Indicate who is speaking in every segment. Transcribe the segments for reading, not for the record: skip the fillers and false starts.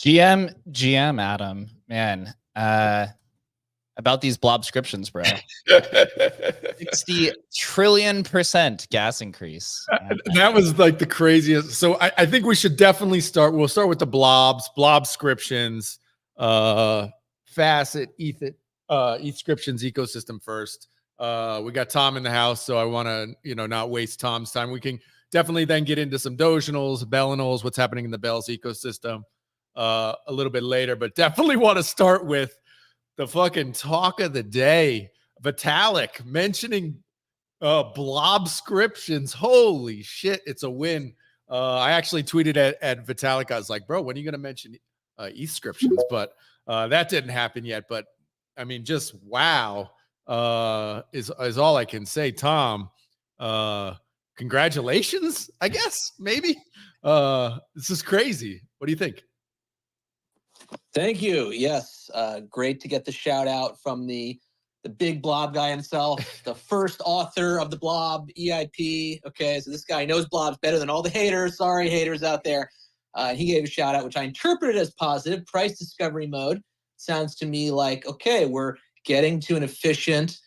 Speaker 1: GM Adam, man, about these blobscriptions, bro. 60 trillion% gas increase.
Speaker 2: That was like the craziest. So I think we should definitely start. We'll start with the blobscriptions, Facet, Ethscriptions ecosystem first. We got Tom in the house, so I want to, not waste Tom's time. We can definitely then get into some Doginals, Bellinals, what's happening in the Bells ecosystem a little bit later, but definitely want to start with the fucking talk of the day. Vitalik mentioning blobscriptions. Holy shit, it's a win. I actually tweeted at Vitalik. I was like, bro, when are you going to mention Ethscriptions? But that didn't happen yet. But I mean, just wow is all I can say. Tom, congratulations, I guess, maybe. This is crazy. What do you think?
Speaker 3: Thank you. Yes. Great to get the shout out from the big blob guy himself, the first author of the blob EIP. Okay, so this guy knows blobs better than all the haters. Sorry, haters out there. He gave a shout out, which I interpreted as positive. Price discovery mode sounds to me like, okay, we're getting to an efficient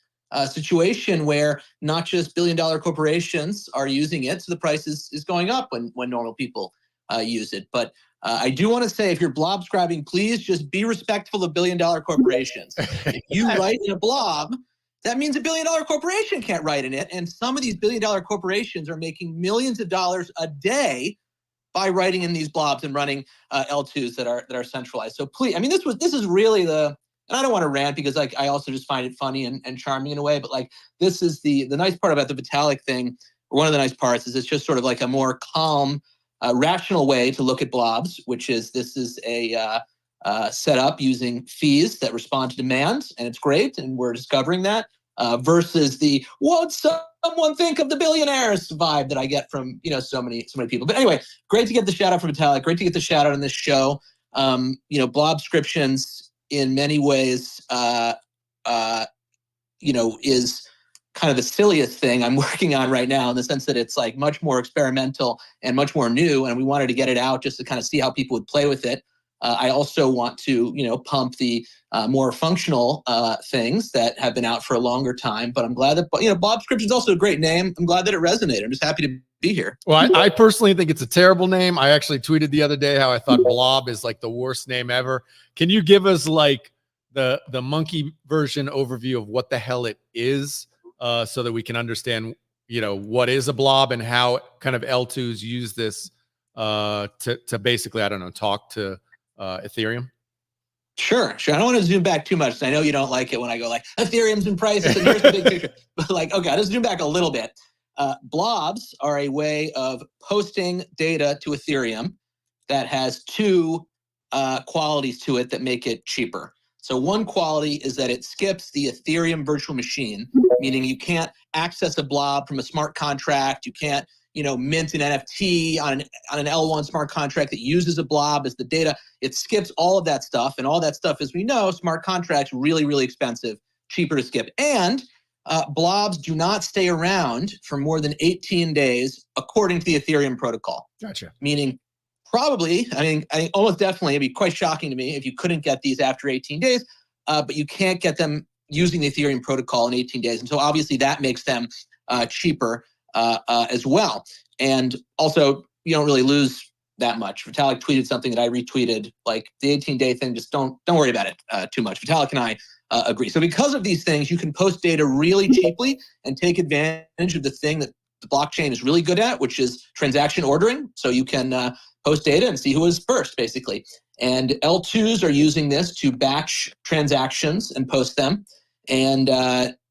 Speaker 3: situation where not just billion-dollar corporations are using it, so the price is going up when normal people use it. But I do want to say, if you're blobscribing, please just be respectful of billion-dollar corporations. If you write in a blob, that means a billion-dollar corporation can't write in it. And some of these billion-dollar corporations are making millions of dollars a day by writing in these blobs and running L2s that are centralized. So please, I mean, this is really and I don't want to rant because I also just find it funny and charming in a way, but like this is the nice part about the Vitalik thing, or one of the nice parts is it's just sort of like a more calm, rational way to look at blobs, which is this is a setup using fees that respond to demand, and it's great, and we're discovering that, versus the "won't someone think of the billionaires" vibe that I get from so many people. But anyway, great to get the shout out from Vitalik. Great to get the shout out on this show. Blobscriptions in many ways, is kind of the silliest thing I'm working on right now, in the sense that it's like much more experimental and much more new, and we wanted to get it out just to kind of see how people would play with it. I also want to, pump the more functional things that have been out for a longer time. But I'm glad that, blobscription is also a great name. I'm glad that it resonated. I'm just happy to be here.
Speaker 2: Well, I personally think it's a terrible name. I actually tweeted the other day how I thought blob is like the worst name ever. Can you give us like the monkey version overview of what the hell it is, so that we can understand, what is a blob and how kind of L2s use this to basically, I don't know, talk to Ethereum?
Speaker 3: Sure. I don't want to zoom back too much. I know you don't like it when I go like Ethereum's in prices and here's the big picture. But like, okay, let's zoom back a little bit. Blobs are a way of posting data to Ethereum that has two qualities to it that make it cheaper. So one quality is that it skips the Ethereum virtual machine, meaning you can't access a blob from a smart contract. You can't mint an NFT on an L1 smart contract that uses a blob as the data. It skips all of that stuff. And all that stuff, as we know, smart contracts, really, really expensive, cheaper to skip. And blobs do not stay around for more than 18 days, according to the Ethereum protocol.
Speaker 2: Gotcha.
Speaker 3: Meaning probably, I think almost definitely, it'd be quite shocking to me if you couldn't get these after 18 days, but you can't get them using the Ethereum protocol in 18 days. And so obviously that makes them cheaper as well. And also, you don't really lose that much. Vitalik tweeted something that I retweeted, like the 18-day thing, just don't worry about it too much. Vitalik and I agree. So because of these things, you can post data really cheaply and take advantage of the thing that the blockchain is really good at, which is transaction ordering. So you can post data and see who is first, basically. And L2s are using this to batch transactions and post them. And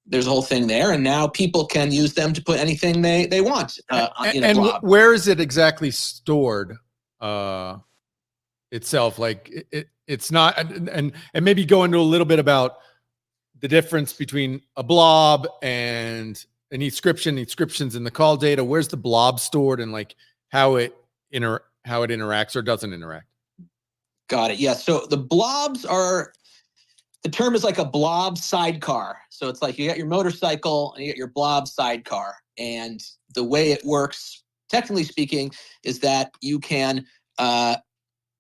Speaker 3: there's a whole thing there, and now people can use them to put anything they want in a blob.
Speaker 2: And where is it exactly stored itself? Like it's not, and maybe go into a little bit about the difference between a blob and an Inscriptions in the call data. Where's the blob stored, and like how it interacts or doesn't interact?
Speaker 3: Got it. Yeah. So the blobs are. The term is like a blob sidecar. So it's like you got your motorcycle and you got your blob sidecar. And the way it works, technically speaking, is that you can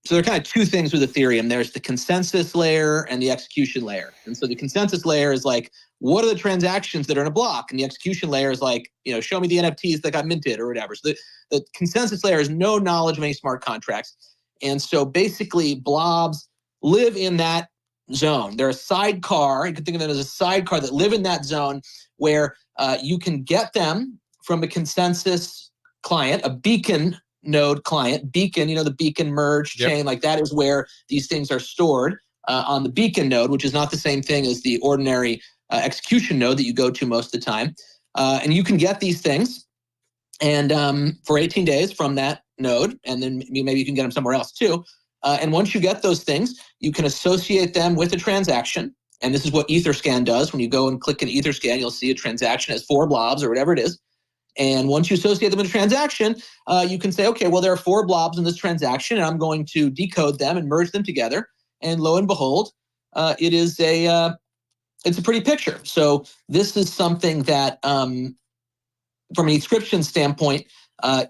Speaker 3: So there are kind of two things with Ethereum. There's the consensus layer and the execution layer. And so the consensus layer is like, what are the transactions that are in a block? And the execution layer is like, show me the NFTs that got minted or whatever. So the consensus layer is no knowledge of any smart contracts. And so basically blobs live in that zone. They're a sidecar. You can think of them as a sidecar that live in that zone where you can get them from a consensus client, a beacon node client. Beacon, the beacon merge chain, like that is where these things are stored on the beacon node, which is not the same thing as the ordinary execution node that you go to most of the time. And you can get these things and for 18 days from that node, and then maybe you can get them somewhere else too. And once you get those things, you can associate them with a transaction. And this is what Etherscan does. When you go and click an Etherscan, you'll see a transaction has 4 blobs or whatever it is. And once you associate them with a transaction, you can say, okay, well, there are 4 blobs in this transaction, and I'm going to decode them and merge them together. And lo and behold, it's a pretty picture. So this is something that, from an Inscription standpoint,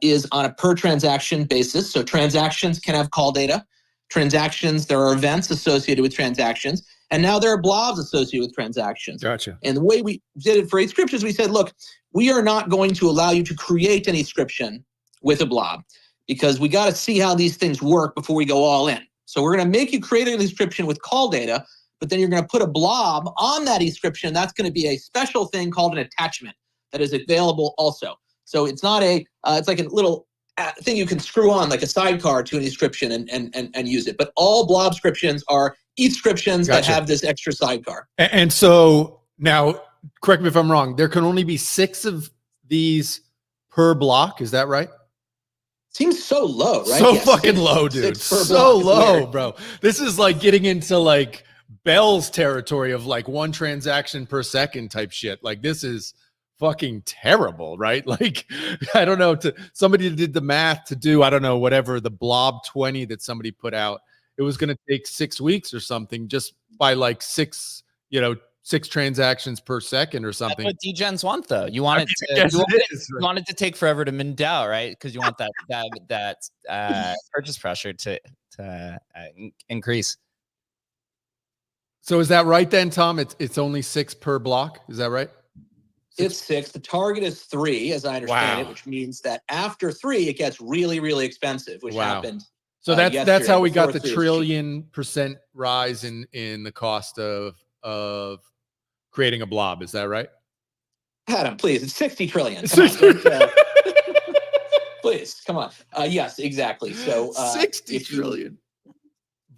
Speaker 3: is on a per transaction basis. So transactions can have call data. Transactions, there are events associated with transactions. And now there are blobs associated with transactions.
Speaker 2: Gotcha.
Speaker 3: And the way we did it for Inscriptions, we said, look, we are not going to allow you to create an Inscription with a blob because we got to see how these things work before we go all in. So we're going to make you create an Inscription with call data, but then you're going to put a blob on that Inscription. That's going to be a special thing called an attachment that is available also. So it's not it's like a little thing you can screw on like a sidecar to an Inscription and use it. But all blob scriptions are Inscriptions that have this extra sidecar.
Speaker 2: And so now, correct me if I'm wrong, there can only be 6 of these per block. Is that right?
Speaker 3: Seems so low, right?
Speaker 2: So fucking low, dude. So low, bro. This is like getting into like Bell's territory of like 1 transaction per second type shit. Like this is fucking terrible, right? Like, I don't know, somebody did the math to do, I don't know, whatever the blob 20 that somebody put out. It was going to take 6 weeks or something just by like 6 transactions per second or something.
Speaker 1: That's what degens want, though. You want it to take forever to mint out, right? Because you want that purchase pressure to increase.
Speaker 2: So is that right then, Tom? It's only 6 per block. Is that right?
Speaker 3: It's 6. The target is 3, as I understand it, which means that after 3, it gets really, really expensive, which happened.
Speaker 2: So that's how we got the trillion% rise in the cost of creating a blob. Is that right?
Speaker 3: Adam, please. It's 60 trillion. Come please, come on. Yes, exactly. So
Speaker 2: 60 trillion.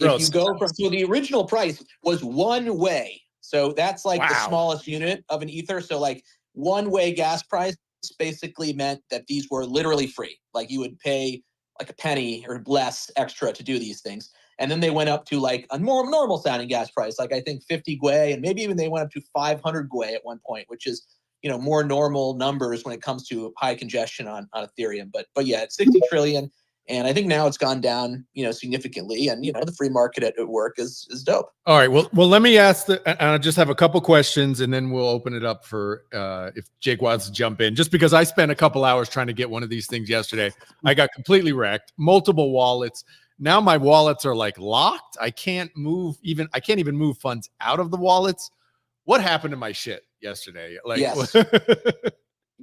Speaker 3: If you go from, so the original price was 1 way. So that's like the smallest unit of an ether. So like 1 way gas price basically meant that these were literally free. Like you would pay like a penny or less extra to do these things. And then they went up to like a more normal sounding gas price, like I think 50 gwei, and maybe even they went up to 500 gwei at one point, which is, more normal numbers when it comes to high congestion on Ethereum. But yeah, it's 60 trillion. And I think now it's gone down, significantly. And, the free market at work is dope.
Speaker 2: All right. Well, let me ask and I just have a couple questions and then we'll open it up for if Jake wants to jump in. Just because I spent a couple hours trying to get one of these things yesterday. I got completely wrecked. Multiple wallets. Now my wallets are like locked. I can't even move funds out of the wallets. What happened to my shit yesterday? Like,
Speaker 3: yes.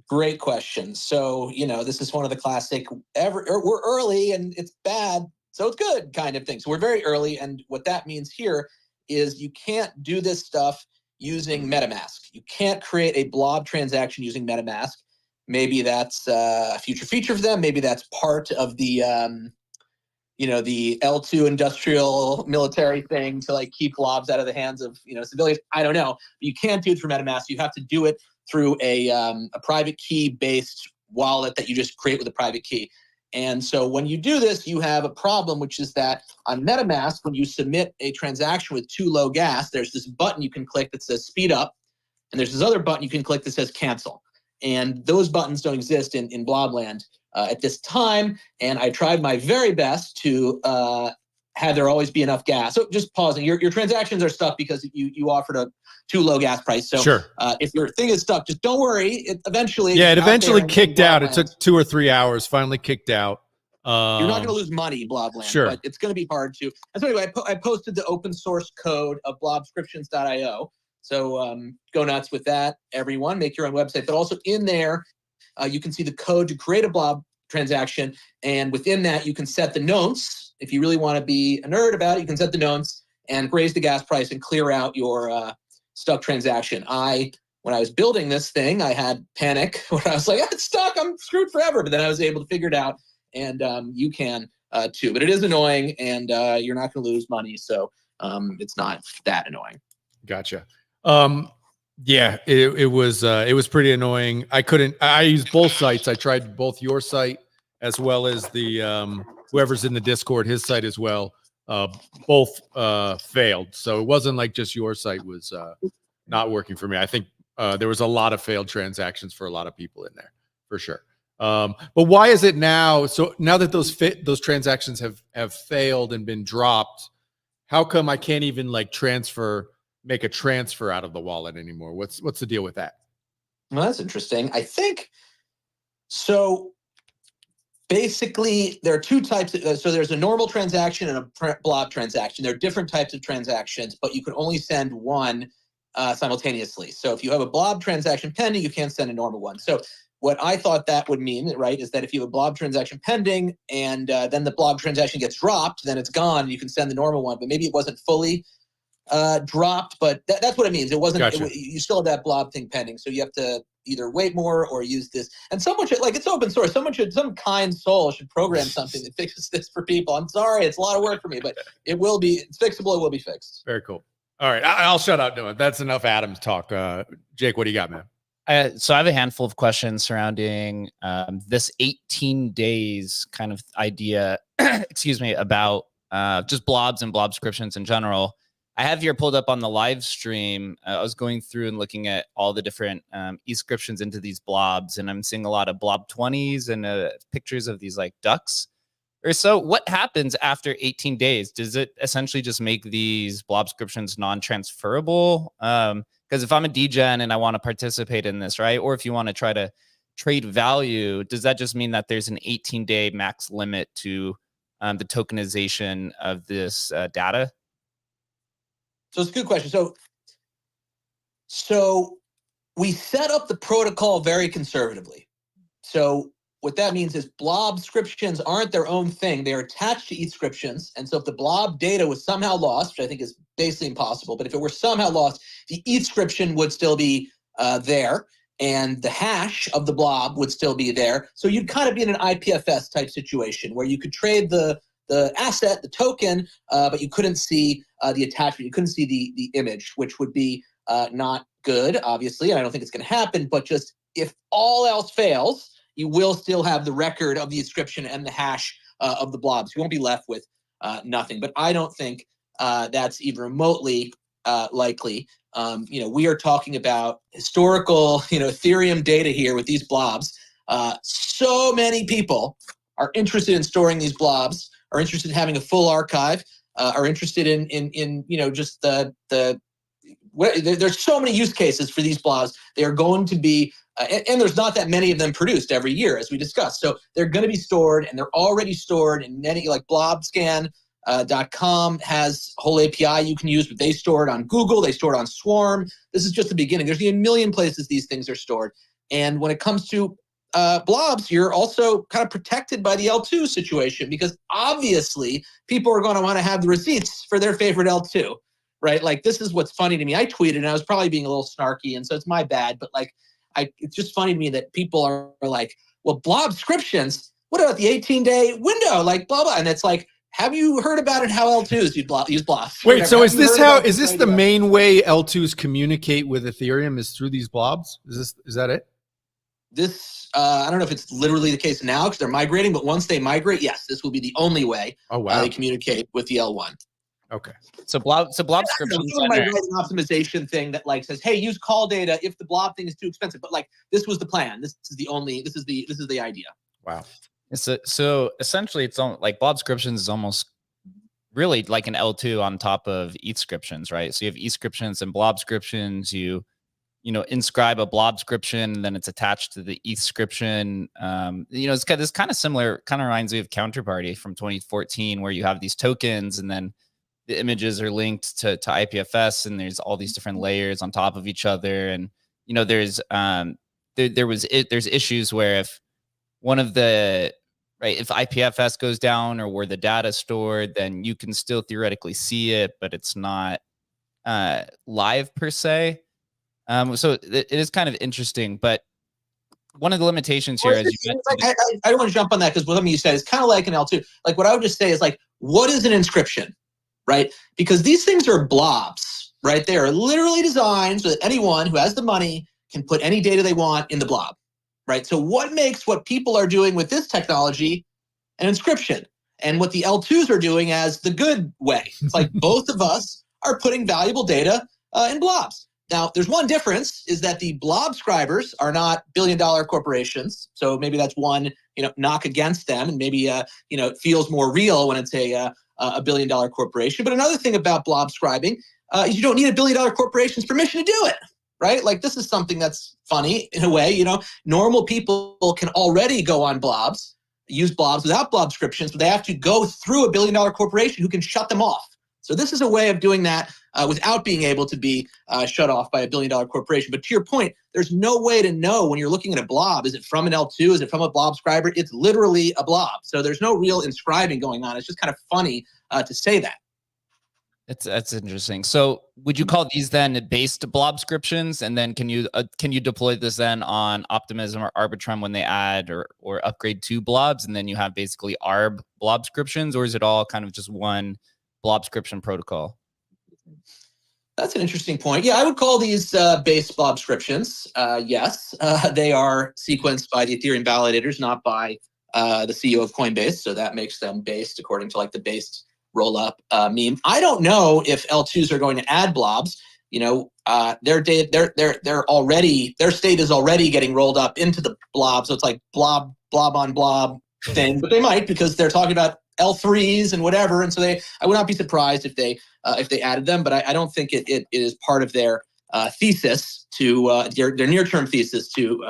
Speaker 3: Great question. So, this is one of the classic we're early and it's bad, so it's good kind of thing. So we're very early. And what that means here is you can't do this stuff using MetaMask. You can't create a blob transaction using MetaMask. Maybe that's a future feature for them. Maybe that's part of the, the L2 industrial military thing to like keep blobs out of the hands of, civilians. I don't know. But you can't do it through MetaMask. You have to do it through a private key based wallet that you just create with a private key. And so when you do this, you have a problem, which is that on MetaMask, when you submit a transaction with too low gas, there's this button you can click that says speed up. And there's this other button you can click that says cancel. And those buttons don't exist in Blobland at this time. And I tried my very best to have there always be enough gas. So just pausing, your transactions are stuck because you offered a too low gas price. So
Speaker 2: sure.
Speaker 3: If your thing is stuck, just don't worry. It eventually
Speaker 2: kicked out. It took 2 or 3 hours, finally kicked out.
Speaker 3: You're not going to lose money, Blobland,
Speaker 2: sure,
Speaker 3: but it's going to be hard to. And so anyway, I posted the open source code of blobscriptions.io. So go nuts with that, everyone. Make your own website. But also in there, you can see the code to create a blob transaction. And within that, you can set the nonce. If you really want to be a nerd about it, you can set the nonce and raise the gas price and clear out your stuck transaction. When I was building this thing, I had panic when I was like, it's stuck, I'm screwed forever. But then I was able to figure it out. And you can too, but it is annoying, and you're not going to lose money, so it's not that annoying.
Speaker 2: Gotcha. Yeah, it was pretty annoying. I used both sites. I tried both your site as well as the whoever's in the Discord, his site as well. Both failed, so it wasn't like just your site was not working for me. I think there was a lot of failed transactions for a lot of people in there, for sure. But why is it now? So now that those transactions have failed and been dropped, how come I can't even like make a transfer out of the wallet anymore? What's the deal with that?
Speaker 3: Well, that's interesting. I think so. Basically, there are two types. So there's a normal transaction and a blob transaction. There are different types of transactions, but you can only send one simultaneously. So if you have a blob transaction pending, you can't send a normal one. So what I thought that would mean, right, is that if you have a blob transaction pending and then the blob transaction gets dropped, then it's gone and you can send the normal one. But maybe it wasn't fully dropped, but that's what it means. It wasn't,
Speaker 2: gotcha.
Speaker 3: You still have that blob thing pending. So you have to either wait more or use this. And someone should, like, it's open source. Some kind soul should program something that fixes this for people. I'm sorry, it's a lot of work for me, but it's fixable. It will be fixed.
Speaker 2: Very cool. All right, I'll shut up doing it. That's enough Adams talk. Jake, what do you got, man?
Speaker 1: So I have a handful of questions surrounding this 18 days kind of idea, excuse me, about just blobs and blobscriptions in general. I have here pulled up on the live stream. I was going through and looking at all the different e-scriptions into these blobs, and I'm seeing a lot of blob 20s and pictures of these like ducks. Or so what happens after 18 days? Does it essentially just make these blobscriptions non-transferable? Because if I'm a degen and I want to participate in this, right? Or if you want to try to trade value, does that just mean that there's an 18-day max limit to the tokenization of this data?
Speaker 3: So it's a good question. So we set up the protocol very conservatively. So what that means is blobscriptions aren't their own thing. They're attached to e-scriptions. And so if the blob data was somehow lost, which I think is basically impossible, but if it were somehow lost, the e-scription would still be there, and the hash of the blob would still be there. So you'd kind of be in an IPFS type situation where you could trade the asset, the token, but you couldn't see the attachment. You couldn't see the image, which would be not good, obviously. And I don't think it's going to happen. But just if all else fails, you will still have the record of the inscription and the hash of the blobs. You won't be left with nothing. But I don't think that's even remotely likely. We are talking about historical, Ethereum data here with these blobs. So many people are interested in storing these blobs, are interested in having a full archive, are interested in just there's so many use cases for these blobs. They are going to be, and there's not that many of them produced every year, as we discussed. So they're going to be stored, and they're already stored in many, like blobscan.com has a whole API you can use, but they store it on Google, they store it on Swarm. This is just the beginning. There's a million places these things are stored. And when it comes to blobs, you're also kind of protected by the L2 situation, because obviously people are going to want to have the receipts for their favorite L2, right? Like, this is what's funny to me. I tweeted, and I was probably being a little snarky, and so it's my bad, but like, it's just funny to me that people are like, well, blobscriptions, what about the 18-day window? Like, blah, blah. And it's like, have you heard about it, how L2s use blobs?
Speaker 2: Wait, so is this the main way L2s communicate with Ethereum, is through these blobs? Is that it?
Speaker 3: This, I don't know if it's literally the case now because they're migrating, but once they migrate, yes, this will be the only way they communicate with the L1.
Speaker 1: Okay. So blobscriptions.
Speaker 3: My optimization thing that like says, hey, use call data if the blob thing is too expensive. But like, this was the plan. This is the idea.
Speaker 2: Wow.
Speaker 1: So essentially, it's like blobscriptions is almost really like an L2 on top of e-scriptions, right? So you have e-scriptions and blobscriptions. You inscribe a blobscription, and then it's attached to the ETHscription. It's kind of similar, kind of reminds me of Counterparty from 2014, where you have these tokens and then the images are linked to IPFS, and there's all these different layers on top of each other. And, there's issues where if one of the, if IPFS goes down or where the data is stored, then you can still theoretically see it, but it's not live per se. So it is kind of interesting, but one of the limitations here is
Speaker 3: I don't want to jump on that because what you said is kind of like an L2. Like what I would just say is like, what is an inscription, right? Because these things are blobs, right? They are literally designed so that anyone who has the money can put any data they want in the blob, right? So what makes what people are doing with this technology an inscription, and what the L2s are doing as the good way? It's like both of us are putting valuable data in blobs. Now, there's one difference, is that the blob scribers are not billion-dollar corporations. So maybe that's one, knock against them, and maybe, it feels more real when it's a billion-dollar corporation. But another thing about blob scribing is you don't need a billion-dollar corporation's permission to do it, right? Like this is something that's funny in a way. Normal people can already go on blobs, use blobs without blobscriptions, but they have to go through a billion-dollar corporation who can shut them off. So this is a way of doing that without being able to be shut off by a billion-dollar corporation. But to your point, there's no way to know when you're looking at a blob. Is it from an L2? Is it from a blob scriber? It's literally a blob. So there's no real inscribing going on. It's just kind of funny to say that.
Speaker 1: That's interesting. So would you call these then based blobscriptions? And then can you deploy this then on Optimism or Arbitrum when they add or upgrade to blobs, and then you have basically ARB blobscriptions, or is it all kind of just one blobscription protocol?
Speaker 3: That's an interesting point. Yeah, I would call these base blobscriptions. Yes, they are sequenced by the Ethereum validators, not by the CEO of Coinbase. So that makes them based according to like the based roll-up meme. I don't know if L2s are going to add blobs. Their state is already getting rolled up into the blob. So it's like blob on blob thing. But they might, because they're talking about L3s and whatever, and so I would not be surprised if they added them, but I don't think it is part of their thesis to their near-term thesis to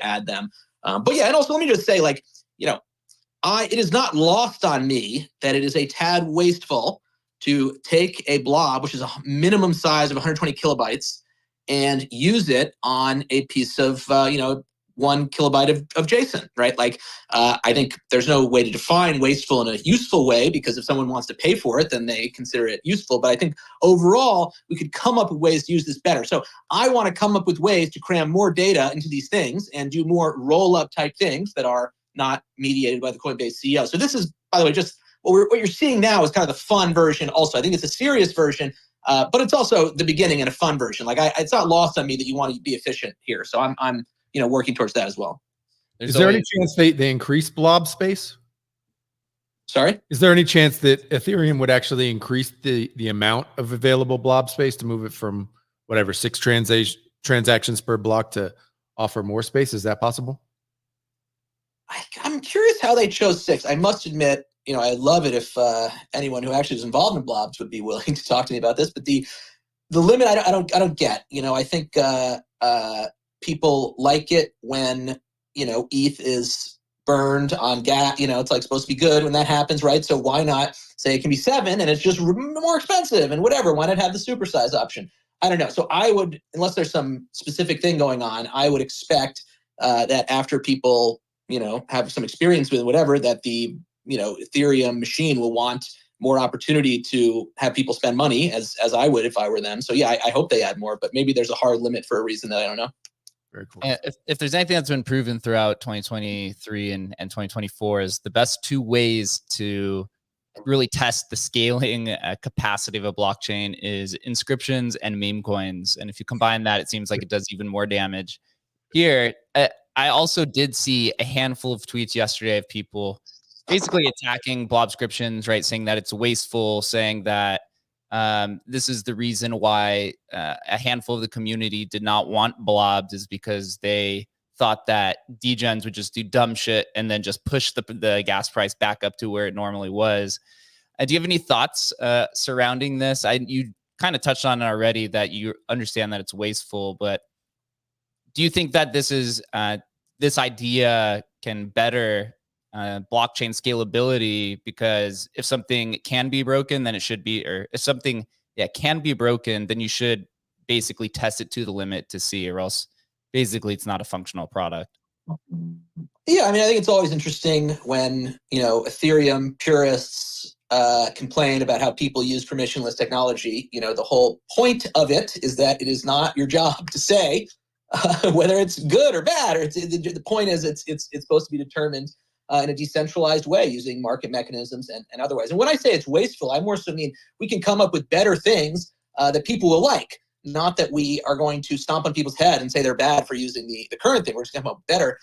Speaker 3: add them. But yeah, and also let me just say, like, it is not lost on me that it is a tad wasteful to take a blob, which is a minimum size of 120 kilobytes, and use it on a piece of 1 kilobyte of JSON, right? Like, I think there's no way to define wasteful in a useful way, because if someone wants to pay for it, then they consider it useful. But I think overall, we could come up with ways to use this better. So I want to come up with ways to cram more data into these things and do more roll-up type things that are not mediated by the Coinbase CEO. So this is, by the way, just what you're seeing now is kind of the fun version also. I think it's a serious version, but it's also the beginning and a fun version. Like, it's not lost on me that you want to be efficient here. So I'm working towards that as well.
Speaker 2: Is there any chance they increase blob space?
Speaker 3: Sorry?
Speaker 2: Is there any chance that Ethereum would actually increase the amount of available blob space to move it from whatever 6 transactions per block to offer more space? Is that possible?
Speaker 3: I'm curious how they chose 6. I must admit, I'd love it if anyone who actually is involved in blobs would be willing to talk to me about this. But the limit, I don't get. I think people like it when ETH is burned on gas. It's like supposed to be good when that happens, right? So why not say it can be 7 and it's just more expensive and whatever? Why not have the supersize option? I don't know. So I would, unless there's some specific thing going on, I would expect that after people have some experience with whatever, that the Ethereum machine will want more opportunity to have people spend money, as I would if I were them. So yeah, I hope they add more, but maybe there's a hard limit for a reason that I don't know.
Speaker 2: Very cool.
Speaker 1: And if there's anything that's been proven throughout 2023 and 2024, is the best 2 ways to really test the scaling capacity of a blockchain is inscriptions and meme coins. And if you combine that, it seems like it does even more damage. Here, I also did see a handful of tweets yesterday of people basically attacking blobscriptions, right? Saying that it's wasteful, saying that this is the reason why a handful of the community did not want blobs, is because they thought that degens would just do dumb shit and then just push the gas price back up to where it normally was. Do you have any thoughts surrounding this? You kind of touched on it already, that you understand that it's wasteful, but do you think that this idea can better blockchain scalability? Because if something can be broken, then it should be, or if something can be broken, then you should basically test it to the limit to see, or else basically it's not a functional product.
Speaker 3: Yeah, I mean, I think it's always interesting when, Ethereum purists complain about how people use permissionless technology. The whole point of it is that it is not your job to say whether it's good or bad. Or the point is it's supposed to be determined in a decentralized way using market mechanisms and otherwise. And when I say it's wasteful, I more so mean we can come up with better things that people will like. Not that we are going to stomp on people's head and say they're bad for using the current thing. We're just going to come up with better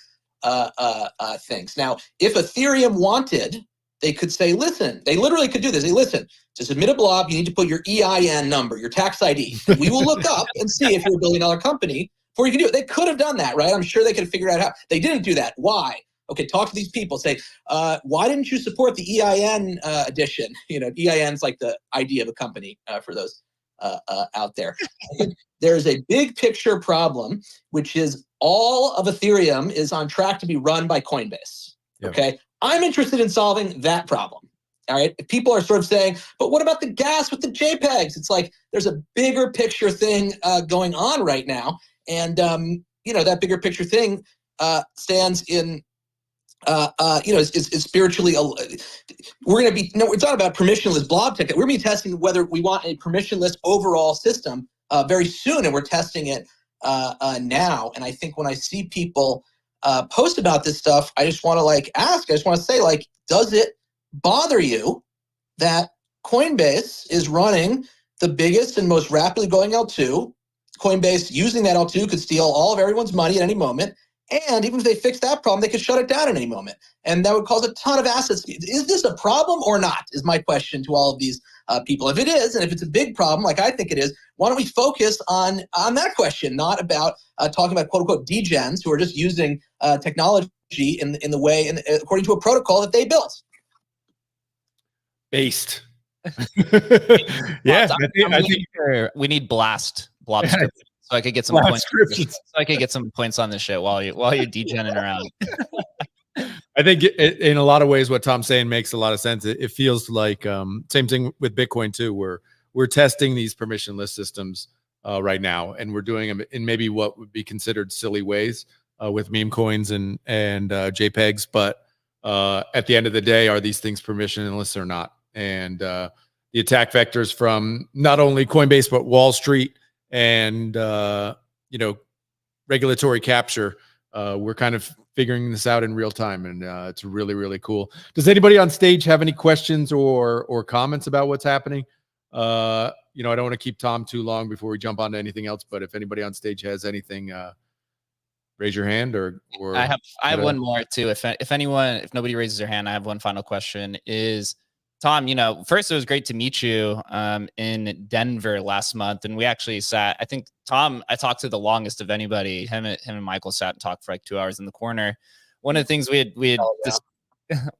Speaker 3: things. Now, if Ethereum wanted, they could say, listen, they literally could do this. They listen, to submit a blob, you need to put your EIN number, your tax ID. And we will look up and see if you're a $1 billion company before you can do it. They could have done that, right? I'm sure they could have figured out how. They didn't do that. Why? Okay, talk to these people. Say, why didn't you support the EIN edition? EIN's like the ID of a company for those out there. There's a big picture problem, which is all of Ethereum is on track to be run by Coinbase. Yep. Okay, I'm interested in solving that problem. All right, if people are sort of saying, but what about the gas with the JPEGs? It's like there's a bigger picture thing going on right now, and that bigger picture thing stands in. Is spiritually. We're going to be. No, it's not about permissionless blob tech. We're going to be testing whether we want a permissionless overall system very soon, and we're testing it now. And I think when I see people post about this stuff, I just want to ask. I just want to say, does it bother you that Coinbase is running the biggest and most rapidly growing L2? Coinbase using that L2 could steal all of everyone's money at any moment. And even if they fix that problem, they could shut it down at any moment. And that would cause a ton of assets. Is this a problem or not, is my question to all of these people. If it is, and if it's a big problem, like I think it is, why don't we focus on that question, not about talking about quote-unquote degens who are just using technology in the way, according to a protocol that they built.
Speaker 2: Based.
Speaker 1: Yeah, I think we need blast blob scripting. So I could get some points. So I could get some points on this shit while you're degenning around.
Speaker 2: I think in a lot of ways, what Tom's saying makes a lot of sense. It feels like same thing with Bitcoin too. We're testing these permissionless systems right now, and we're doing them in maybe what would be considered silly ways with meme coins and JPEGs. But at the end of the day, are these things permissionless or not? And the attack vectors from not only Coinbase but Wall Street and regulatory capture, we're kind of figuring this out in real time, and it's really, really cool. Does anybody on stage have any questions or comments about what's happening? I don't want to keep Tom too long before we jump on to anything else, but if anybody on stage has anything, raise your hand or
Speaker 1: I have one more too. If nobody raises their hand, I have one final question. Is Tom, first it was great to meet you in Denver last month, and we actually sat. I think Tom, I talked to the longest of anybody. Him and Michael sat and talked for like 2 hours in the corner. One of the things we had it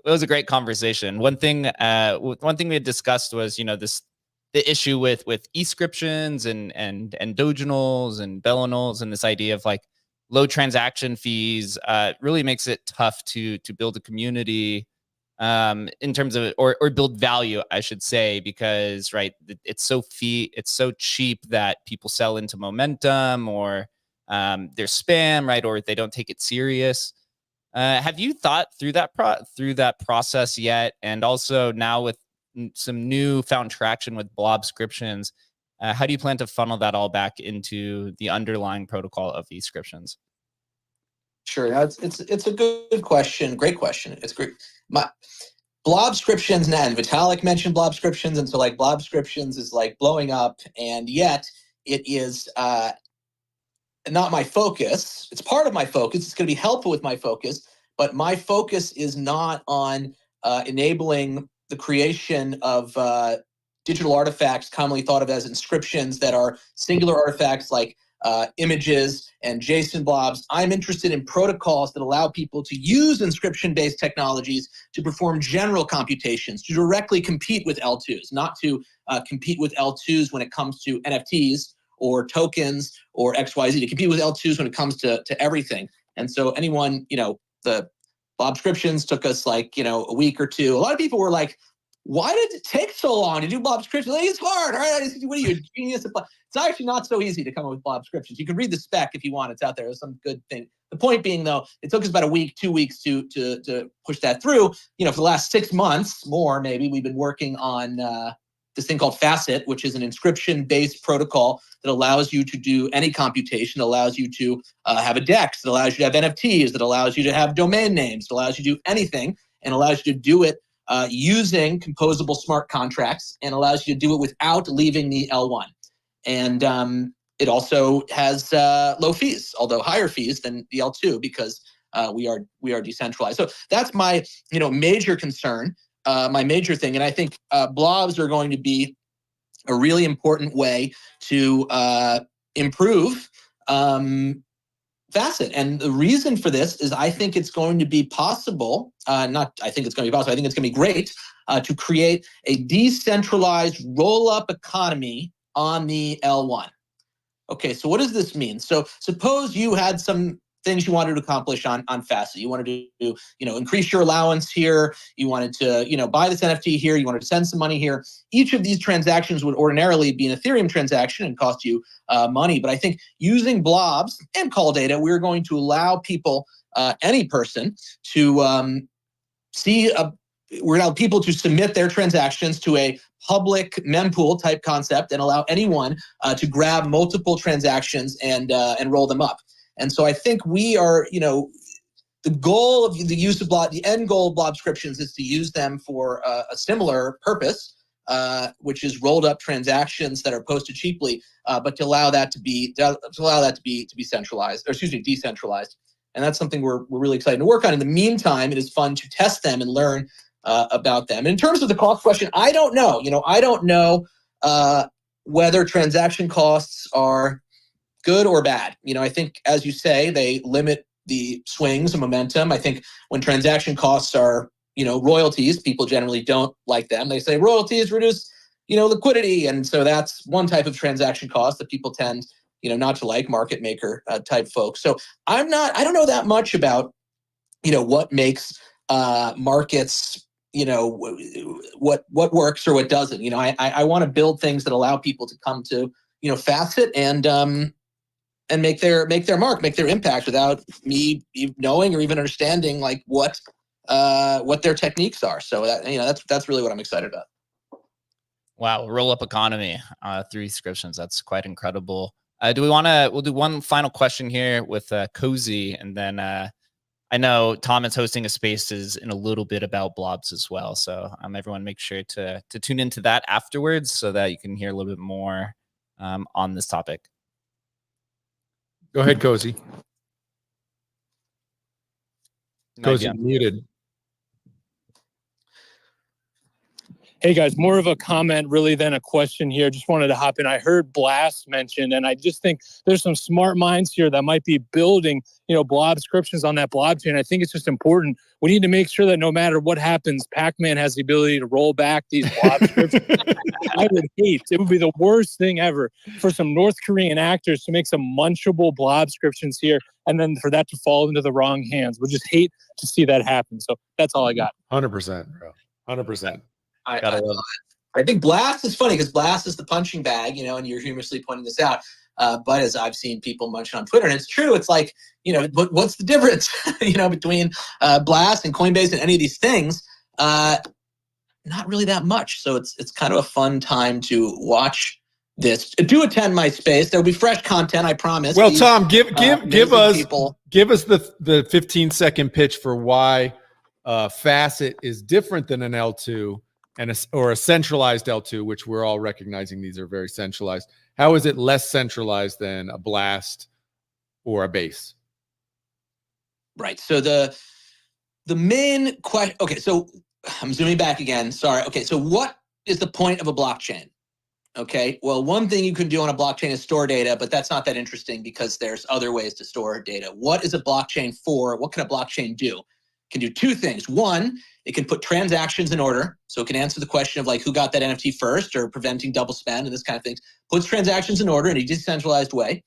Speaker 1: was a great conversation. One thing we had discussed was the issue with Inscriptions and doginals and bellinals, and this idea of low transaction fees really makes it tough to build a community. In terms of or build value, I should say, because it's so cheap that people sell into momentum, or they're spam, or they don't take it serious. Have you thought through that process yet? And also now with some newfound traction with blobscriptions, how do you plan to funnel that all back into the underlying protocol of Inscriptions?
Speaker 3: Sure, it's a good question, great question. It's great. Blobscriptions, and Vitalik mentioned blobscriptions, and so blobscriptions is blowing up, and yet it is not my focus. It's part of my focus. It's going to be helpful with my focus, but my focus is not on enabling the creation of digital artifacts commonly thought of as inscriptions that are singular artifacts like images and JSON blobs. I'm interested in protocols that allow people to use inscription-based technologies to perform general computations, to directly compete with L2s, not to compete with L2s when it comes to NFTs or tokens or XYZ to compete with L2s when it comes to everything. And so anyone, the Blobscriptions took us like, a week or two. A lot of people were like, why did it take so long to do Blobscriptions? Like, it's hard. All right, what are you, a genius? It's actually not so easy to come up with Blobscriptions. You can read the spec if you want. It's out there. There's some good thing. The point being, though, it took us about a week, 2 weeks to push that through. For the last 6 months, more maybe, we've been working on this thing called Facet, which is an inscription-based protocol that allows you to do any computation, allows you to have a DEX, that allows you to have NFTs, that allows you to have domain names, that allows you to do anything, and allows you to do it using composable smart contracts, and allows you to do it without leaving the L1. And it also has low fees, although higher fees than the L2, because we are decentralized. So that's my major concern, my major thing. And I think blobs are going to be a really important way to improve Facet. And the reason for this is I think it's going to be possible, I think it's going to be great to create a decentralized roll-up economy on the L1. Okay, so what does this mean? So suppose you had some things you wanted to accomplish on Facet. You wanted to increase your allowance here. You wanted to buy this NFT here. You wanted to send some money here. Each of these transactions would ordinarily be an Ethereum transaction and cost you money. But I think using blobs and call data, we're going to allow people, any person, to we're going to allow people to submit their transactions to a public mempool type concept and allow anyone to grab multiple transactions and roll them up. And so I think we are, the goal of the use of the end goal of Blobscriptions is to use them for a similar purpose, which is rolled up transactions that are posted cheaply, but to allow that to be centralized, or decentralized. And that's something we're really excited to work on. In the meantime, it is fun to test them and learn about them. And in terms of the cost question, I don't know. I don't know whether transaction costs are good or bad. I think, as you say, they limit the swings and momentum. I think when transaction costs are, royalties, people generally don't like them. They say royalties reduce, liquidity. And so that's one type of transaction cost that people tend, not to like, market maker type folks. So I don't know that much about, what makes markets, what works or what doesn't. I want to build things that allow people to come to, Facet and make their mark, make their impact without me knowing or even understanding like what their techniques are. So that's really what I'm excited about.
Speaker 1: Wow, roll up economy through Inscriptions. That's quite incredible. We'll do one final question here with Cozy, and then I know Tom is hosting a Spaces in a little bit about blobs as well. So everyone make sure to tune into that afterwards so that you can hear a little bit more on this topic.
Speaker 2: Go ahead, Cozy. Cozy muted.
Speaker 4: Hey guys, more of a comment really than a question here. Just wanted to hop in. I heard Blast mentioned, and I just think there's some smart minds here that might be building, Blobscriptions on that blockchain. I think it's just important. We need to make sure that no matter what happens, Pac-Man has the ability to roll back these Blobscriptions. It would be the worst thing ever for some North Korean actors to make some munchable Blobscriptions here, and then for that to fall into the wrong hands. We'll just hate to see that happen. So that's all I got.
Speaker 2: 100%, bro. 100%.
Speaker 3: I think Blast is funny because Blast is the punching bag, and you're humorously pointing this out. But as I've seen people munch on Twitter, and it's true, it's like, what's the difference, between Blast and Coinbase and any of these things? Not really that much. So it's kind of a fun time to watch this. Do attend my space. There'll be fresh content, I promise.
Speaker 2: Well, Tom, give us the 15-second pitch for why Facet is different than an L2 or a centralized L2, which we're all recognizing these are very centralized. How is it less centralized than a Blast or a Base?
Speaker 3: Right. So the main question. Okay, so I'm zooming back again. Sorry. Okay, so what is the point of a blockchain? Okay. Well, one thing you can do on a blockchain is store data, but that's not that interesting because there's other ways to store data. What is a blockchain for? What can a blockchain do? can do two things. One, it can put transactions in order. So it can answer the question of like who got that NFT first or preventing double spend and this kind of things. Puts transactions in order in a decentralized way.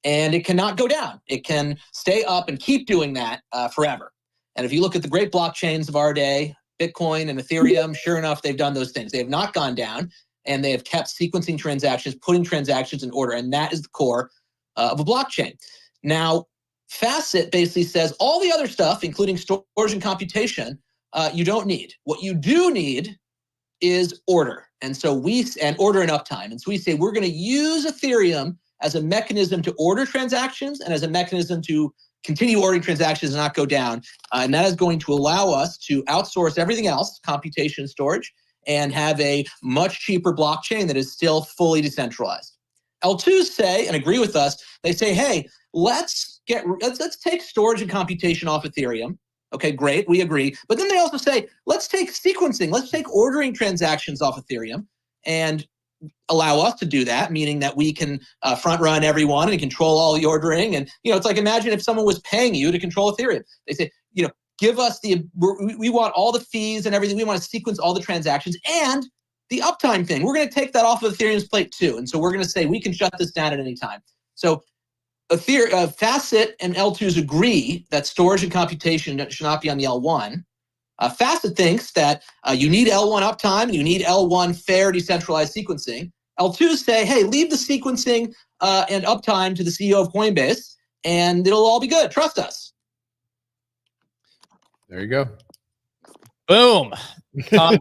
Speaker 3: And it cannot go down. It can stay up and keep doing that forever. And if you look at the great blockchains of our day, Bitcoin and Ethereum, sure enough, they've done those things. They have not gone down, and they have kept sequencing transactions, putting transactions in order. And that is the core of a blockchain. Now, Facet basically says all the other stuff, including storage and computation, you don't need. What you do need is order. And so order and uptime. And so we say we're going to use Ethereum as a mechanism to order transactions and as a mechanism to continue ordering transactions and not go down. And that is going to allow us to outsource everything else, computation, storage, and have a much cheaper blockchain that is still fully decentralized. L2s say, and agree with us, they say, hey, let's take storage and computation off Ethereum. Okay, great, we agree. But then they also say, let's take sequencing, let's take ordering transactions off Ethereum and allow us to do that, meaning that we can front run everyone and control all the ordering. And, it's like, imagine if someone was paying you to control Ethereum. They say, give us we want all the fees and everything. We want to sequence all the transactions and the uptime thing. We're going to take that off of Ethereum's plate too. And so we're going to say we can shut this down at any time. So Facet and L2s agree that storage and computation should not be on the L1. Facet thinks that you need L1 uptime and you need L1 fair decentralized sequencing. L2s say, hey, leave the sequencing and uptime to the CEO of Coinbase and it'll all be good. Trust us.
Speaker 2: There you go.
Speaker 1: Boom. Tom,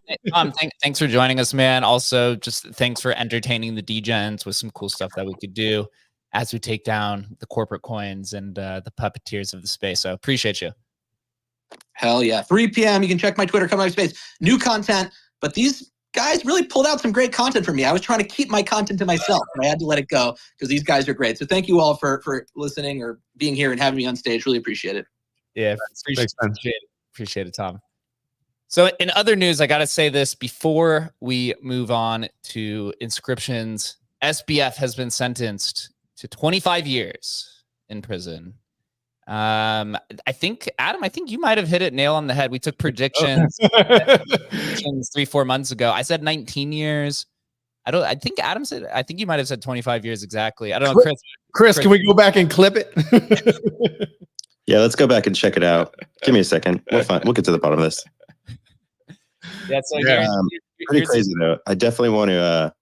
Speaker 1: thanks for joining us, man. Also, just thanks for entertaining the degens with some cool stuff that we could do as we take down the corporate coins and the puppeteers of the space. So appreciate you.
Speaker 3: Hell yeah. 3 p.m. You can check my Twitter, come out space. New content, but these guys really pulled out some great content for me. I was trying to keep my content to myself, but I had to let it go because these guys are great. So thank you all for listening or being here and having me on stage. Really appreciate it.
Speaker 1: Yeah, appreciate it, Tom. So in other news, I got to say this before we move on to Inscription's. SBF has been sentenced to 25 years in prison. I think, Adam, you might have hit it nail on the head. We took predictions 3-4 months ago. I said 19 years. I think Adam said, I think you might have said 25 years exactly. I don't know.
Speaker 2: Chris, can we go back and clip it?
Speaker 5: Yeah, let's go back and check it out. Give me a second. We'll get to the bottom of this.
Speaker 1: Yeah, so
Speaker 5: pretty crazy though. I definitely want to,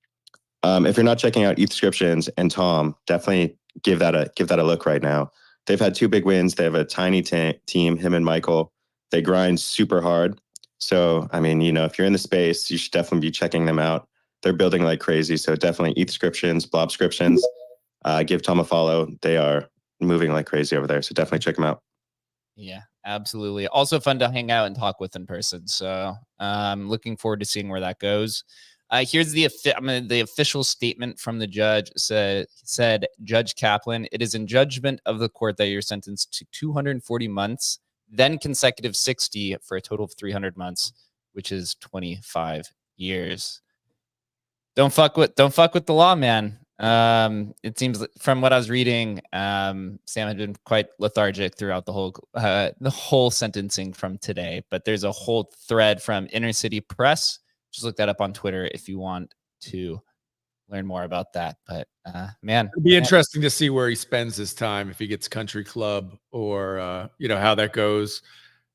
Speaker 5: if you're not checking out Inscriptions and Tom, definitely give that a look right now. They've had 2 big wins. They have a tiny team, him and Michael. They grind super hard. So, I mean, if you're in the space, you should definitely be checking them out. They're building like crazy. So definitely Inscriptions, Blobscriptions. Give Tom a follow. They are moving like crazy over there. So definitely check them out.
Speaker 1: Yeah, absolutely. Also fun to hang out and talk with in person. So looking forward to seeing where that goes. Here's the official statement from the judge. Said Judge Kaplan, it is in judgment of the court that you're sentenced to 240 months, then consecutive 60 for a total of 300 months, which is 25 years. Don't fuck with the law, man. It seems from what I was reading, Sam had been quite lethargic throughout the whole sentencing from today, but there's a whole thread from Inner City Press. Just look that up on Twitter if you want to learn more about that. But man,
Speaker 2: it'll be interesting to see where he spends his time, if he gets country club or how that goes.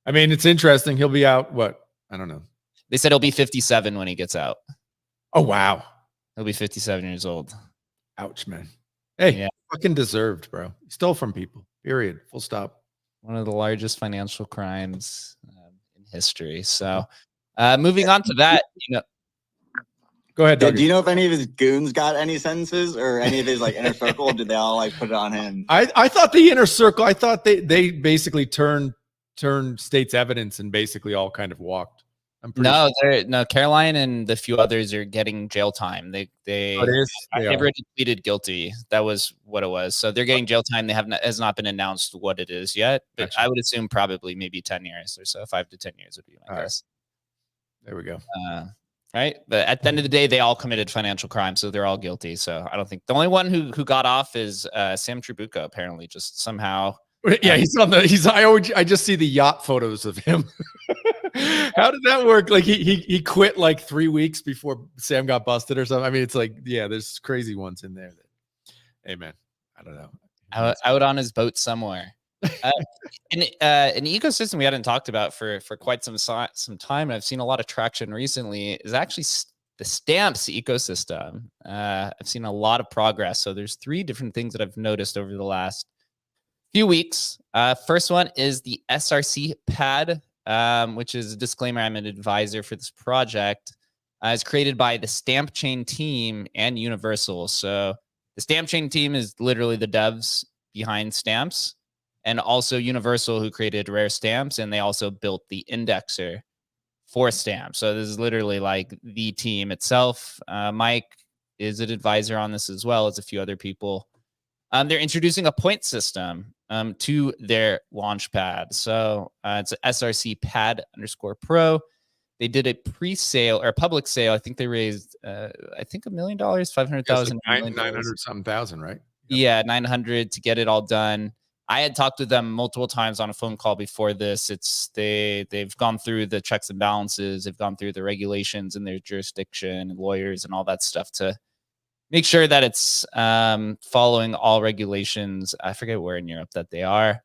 Speaker 2: I mean, it's interesting. He'll be out. What? I don't know.
Speaker 1: They said he'll be 57 when he gets out.
Speaker 2: Oh, wow.
Speaker 1: He'll be 57 years old.
Speaker 2: Ouch, man. Hey,
Speaker 1: yeah.
Speaker 2: Fucking deserved, bro. He stole from people. Period. Full stop.
Speaker 1: One of the largest financial crimes in history. So moving on to that,
Speaker 2: Go ahead, Doug.
Speaker 6: Do you know if any of his goons got any sentences or any of his inner circle? Did they all put it on him?
Speaker 2: I thought the inner circle, I thought they basically turned state's evidence and basically all kind of walked.
Speaker 1: No, Caroline and the few others are getting jail time. They've already pleaded guilty. That was what it was. So they're getting jail time. Has not been announced what it is yet, but gotcha. I would assume probably maybe 10 years or so. 5 to 10 years would be my guess.
Speaker 2: Right. There we go.
Speaker 1: Right. But at the end of the day, they all committed financial crime. So they're all guilty. So I don't think the only one who got off is Sam Trabucco, apparently, just somehow.
Speaker 2: Yeah, I just see the yacht photos of him. How did that work? Like he quit like 3 weeks before Sam got busted or something. I mean, it's like, yeah, there's crazy ones in there. Hey man, I don't know.
Speaker 1: Out on his boat somewhere. An ecosystem we hadn't talked about for quite some time, and I've seen a lot of traction recently, is actually the stamps ecosystem. I've seen a lot of progress. So there's 3 different things that I've noticed over the last few weeks. First one is the SRC pad, which is a disclaimer. I'm an advisor for this project. It's created by the Stamp Chain team and Universal. So the Stamp Chain team is literally the devs behind stamps, and also Universal, who created Rare Stamps, and they also built the indexer for stamps. So this is literally like the team itself. Mike is an advisor on this, as well as a few other people. They're introducing a point system to their launch pad. So it's SRC pad _ They did a pre-sale or a public sale. I think they raised, $1 million, 500,000,
Speaker 2: like 900 something thousand, right? Yep.
Speaker 1: Yeah, 900 to get it all done. I had talked with them multiple times on a phone call before this. They've gone through the checks and balances. They've gone through the regulations in their jurisdiction and lawyers and all that stuff to make sure that it's following all regulations. I forget where in Europe that they are.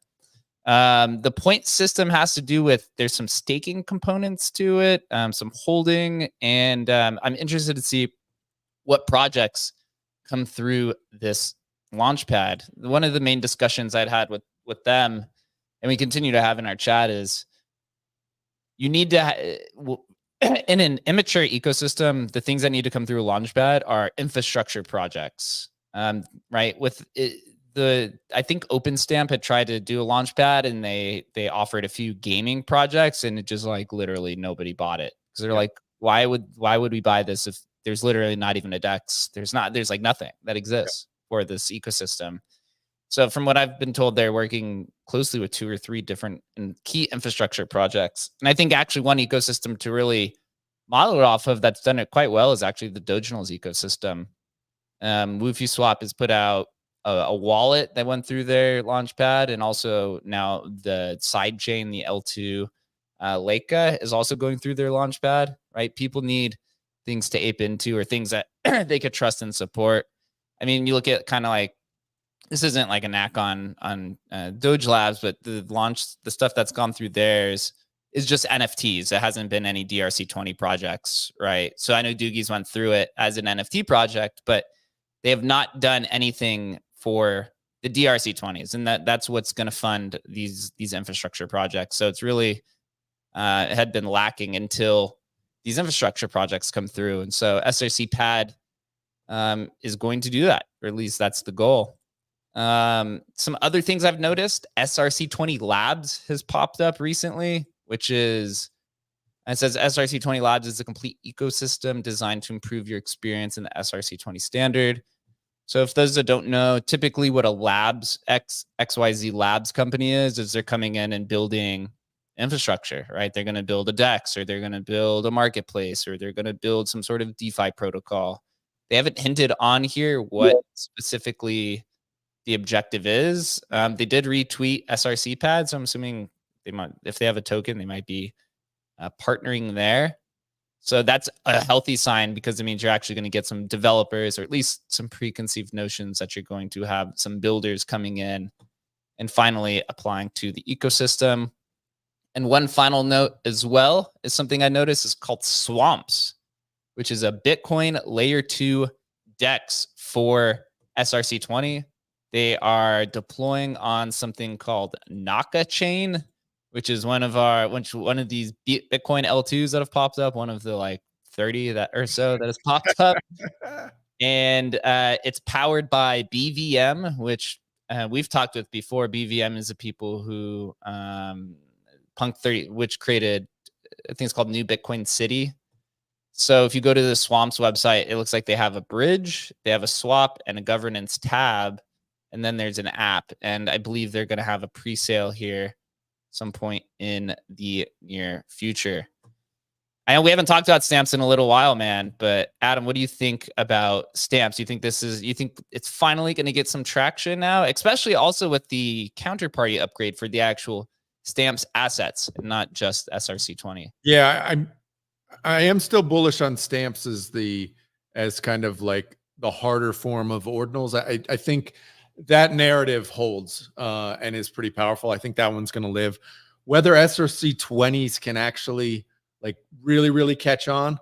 Speaker 1: The point system has to do with, there's some staking components to it, some holding, and I'm interested to see what projects come through this launchpad. One of the main discussions I'd had with them, and we continue to have in our chat, is you need to in an immature ecosystem, the things that need to come through a launchpad are infrastructure projects, right? With it, I think OpenStamp had tried to do a launchpad, and they offered a few gaming projects, and it just like literally nobody bought it, because they're like, why would we buy this if there's literally not even a DEX? There's like nothing that exists for this ecosystem. So from what I've been told, they're working closely with 2 or 3 different key infrastructure projects. And I think actually one ecosystem to really model it off of that's done it quite well is actually the Dogenals ecosystem. WooFuSwap has put out a wallet that went through their launchpad, and also now the side chain, the L2 Leica, is also going through their launchpad, right? People need things to ape into, or things that they could trust and support. I mean, you look at kind of like, this isn't like a knack on Doge Labs, but the stuff that's gone through theirs is just NFTs. It hasn't been any DRC20 projects, right? So I know Doogie's went through it as an NFT project, but they have not done anything for the DRC20s, and that's what's going to fund these infrastructure projects. So it's really it had been lacking until these infrastructure projects come through, and so SRC Pad is going to do that, or at least that's the goal. Some other things I've noticed: SRC20 Labs has popped up recently, which is, it says SRC20 Labs is a complete ecosystem designed to improve your experience in the SRC20 standard. So if those that don't know, typically what a labs XYZ labs company is they're coming in and building infrastructure, right? They're going to build a DEX, or they're going to build a marketplace, or they're going to build some sort of DeFi protocol. They haven't hinted on here what specifically the objective is. They did retweet SRC Pad, so I'm assuming they might, if they have a token, they might be partnering there. So that's a healthy sign, because it means you're actually going to get some developers, or at least some preconceived notions that you're going to have some builders coming in and finally applying to the ecosystem. And one final note as well is something I noticed is called Swamps, which is a Bitcoin layer 2 DEX for SRC20. They are deploying on something called Naka Chain, which is one of these Bitcoin L2s that have popped up, one of the like 30 that or so that has popped up. And it's powered by BVM, which we've talked with before. BVM is the people who Punk 30, which created, I think it's called New Bitcoin City. So if you go to the Swamps website, it looks like they have a bridge, they have a swap, and a governance tab, and then there's an app. And I believe they're going to have a pre-sale here some point in the near future. I know we haven't talked about stamps in a little while, man, but Adam, what do you think about stamps? You think it's finally going to get some traction now, especially also with the counterparty upgrade for the actual stamps assets and not just SRC20?
Speaker 2: Yeah, I am still bullish on stamps as kind of like the harder form of ordinals. I think that narrative holds and is pretty powerful. I think that one's going to live. Whether SRC20s can actually like really catch on,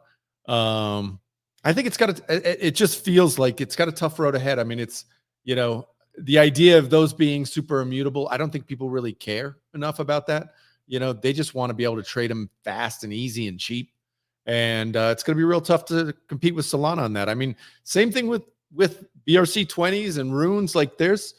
Speaker 2: I think it just feels like it's got a tough road ahead. I mean, it's, you know, the idea of those being super immutable, I don't think people really care enough about that. You know, they just want to be able to trade them fast and easy and cheap. And it's going to be real tough to compete with Solana on that. I mean, same thing with BRC20s and Runes. Like there's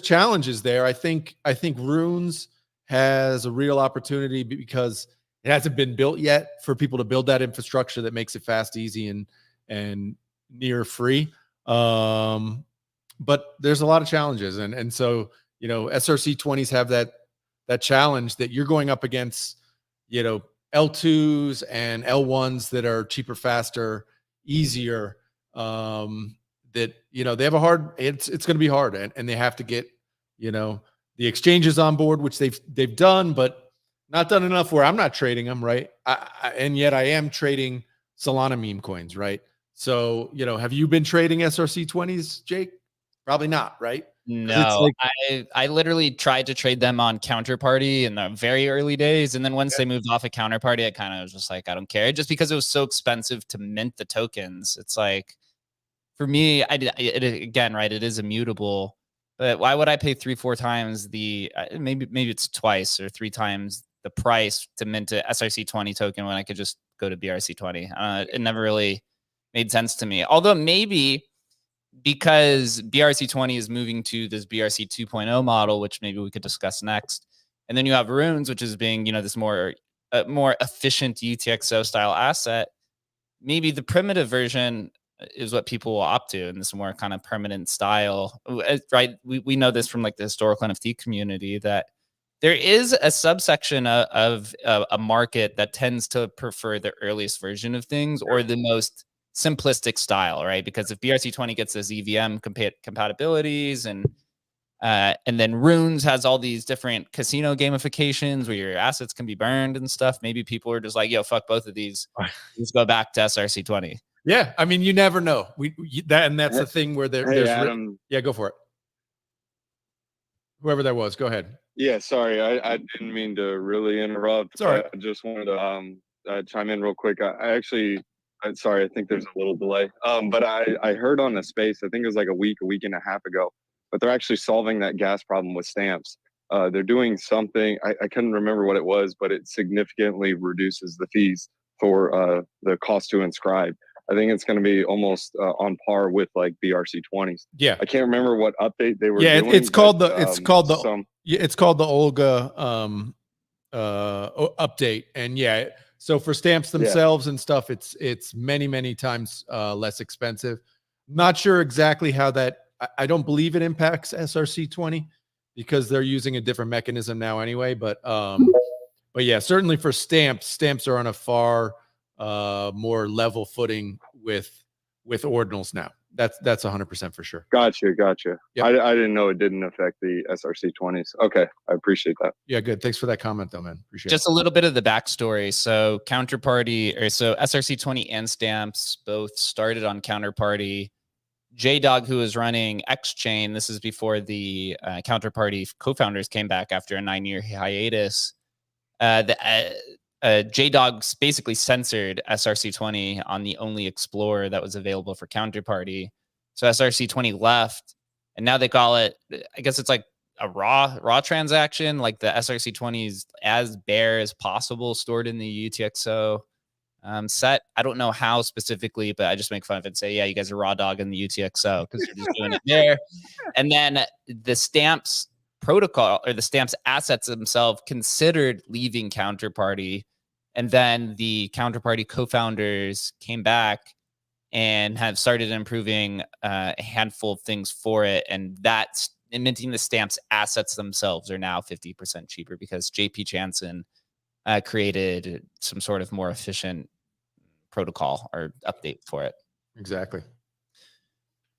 Speaker 2: challenges there. I think Runes has a real opportunity because it hasn't been built yet for people to build that infrastructure that makes it fast, easy, and near free. But there's a lot of challenges. And so, you know, SRC20s have that challenge that you're going up against, you know, L2s and L1s that are cheaper, faster, easier. That, you know, they have it's going to be hard, and they have to get, you know, the exchanges on board, which they've done, but not done enough where I'm not trading them, right? And yet I am trading Solana meme coins, right? So, you know, have you been trading SRC20s, Jake? Probably not, right?
Speaker 1: No, I literally tried to trade them on Counterparty in the very early days. And then once they moved off of Counterparty, I kind of was just like, I don't care. Just because it was so expensive to mint the tokens. It's like, for me, again, right, it is immutable. But why would I pay 3-4 times maybe it's twice or 3 times the price to mint a SRC20 token when I could just go to BRC20? It never really made sense to me. Although maybe because BRC20 is moving to this BRC 2.0 model, which maybe we could discuss next. And then you have Runes, which is being, you know, this more efficient UTXO style asset. Maybe the primitive version is what people will opt to in this more kind of permanent style, right? We know this from like the historical NFT community that there is a subsection of a market that tends to prefer the earliest version of things or the most simplistic style, right? Because if BRC20 gets those EVM compatibilities and then Runes has all these different casino gamifications where your assets can be burned and stuff, maybe people are just like, yo, fuck both of these. Let's go back to SRC20.
Speaker 2: Yeah, I mean, you never know. That's the thing where there's
Speaker 7: Adam.
Speaker 2: Yeah, go for it. Whoever that was, go ahead.
Speaker 7: Yeah, sorry, I didn't mean to really interrupt.
Speaker 2: Sorry,
Speaker 7: I just wanted to chime in real quick. Sorry, I think there's a little delay. But I heard on the space, I think it was like a week and a half ago, but they're actually solving that gas problem with stamps. They're doing something, I couldn't remember what it was, but it significantly reduces the fees for the cost to inscribe. I think it's going to be almost on par with like BRC20s.
Speaker 2: Yeah,
Speaker 7: I can't remember what update they were.
Speaker 2: Yeah,
Speaker 7: doing,
Speaker 2: it's called the Olga update, and yeah. So for stamps themselves and stuff, it's many times less expensive. Not sure exactly how that. I don't believe it impacts SRC20 because they're using a different mechanism now anyway. But yeah, certainly for stamps are on a far more level footing with ordinals now. That's 100% for sure.
Speaker 7: Gotcha.
Speaker 2: Yep.
Speaker 7: I didn't know it didn't affect the SRC20s. Okay, I appreciate that.
Speaker 2: Yeah, good. Thanks for that comment, though, man. Appreciate it.
Speaker 1: Just a little bit of the backstory. So SRC20 and stamps both started on Counterparty. JDog, who was running X-Chain, this is before the Counterparty co-founders came back after a 9-year hiatus. JDog basically censored SRC20 on the only Explorer that was available for Counterparty. So SRC20 left, and now they call it, I guess it's like a raw transaction, like the SRC20 is as bare as possible stored in the UTXO set. I don't know how specifically, but I just make fun of it and say, yeah, you guys are raw dog in the UTXO because you're just doing it there. And then the stamps protocol or the stamps assets themselves considered leaving Counterparty. And then the Counterparty co-founders came back and have started improving a handful of things for it. And that's minting the stamps assets themselves are now 50% cheaper because JP Jansen created some sort of more efficient protocol or update for it.
Speaker 2: Exactly.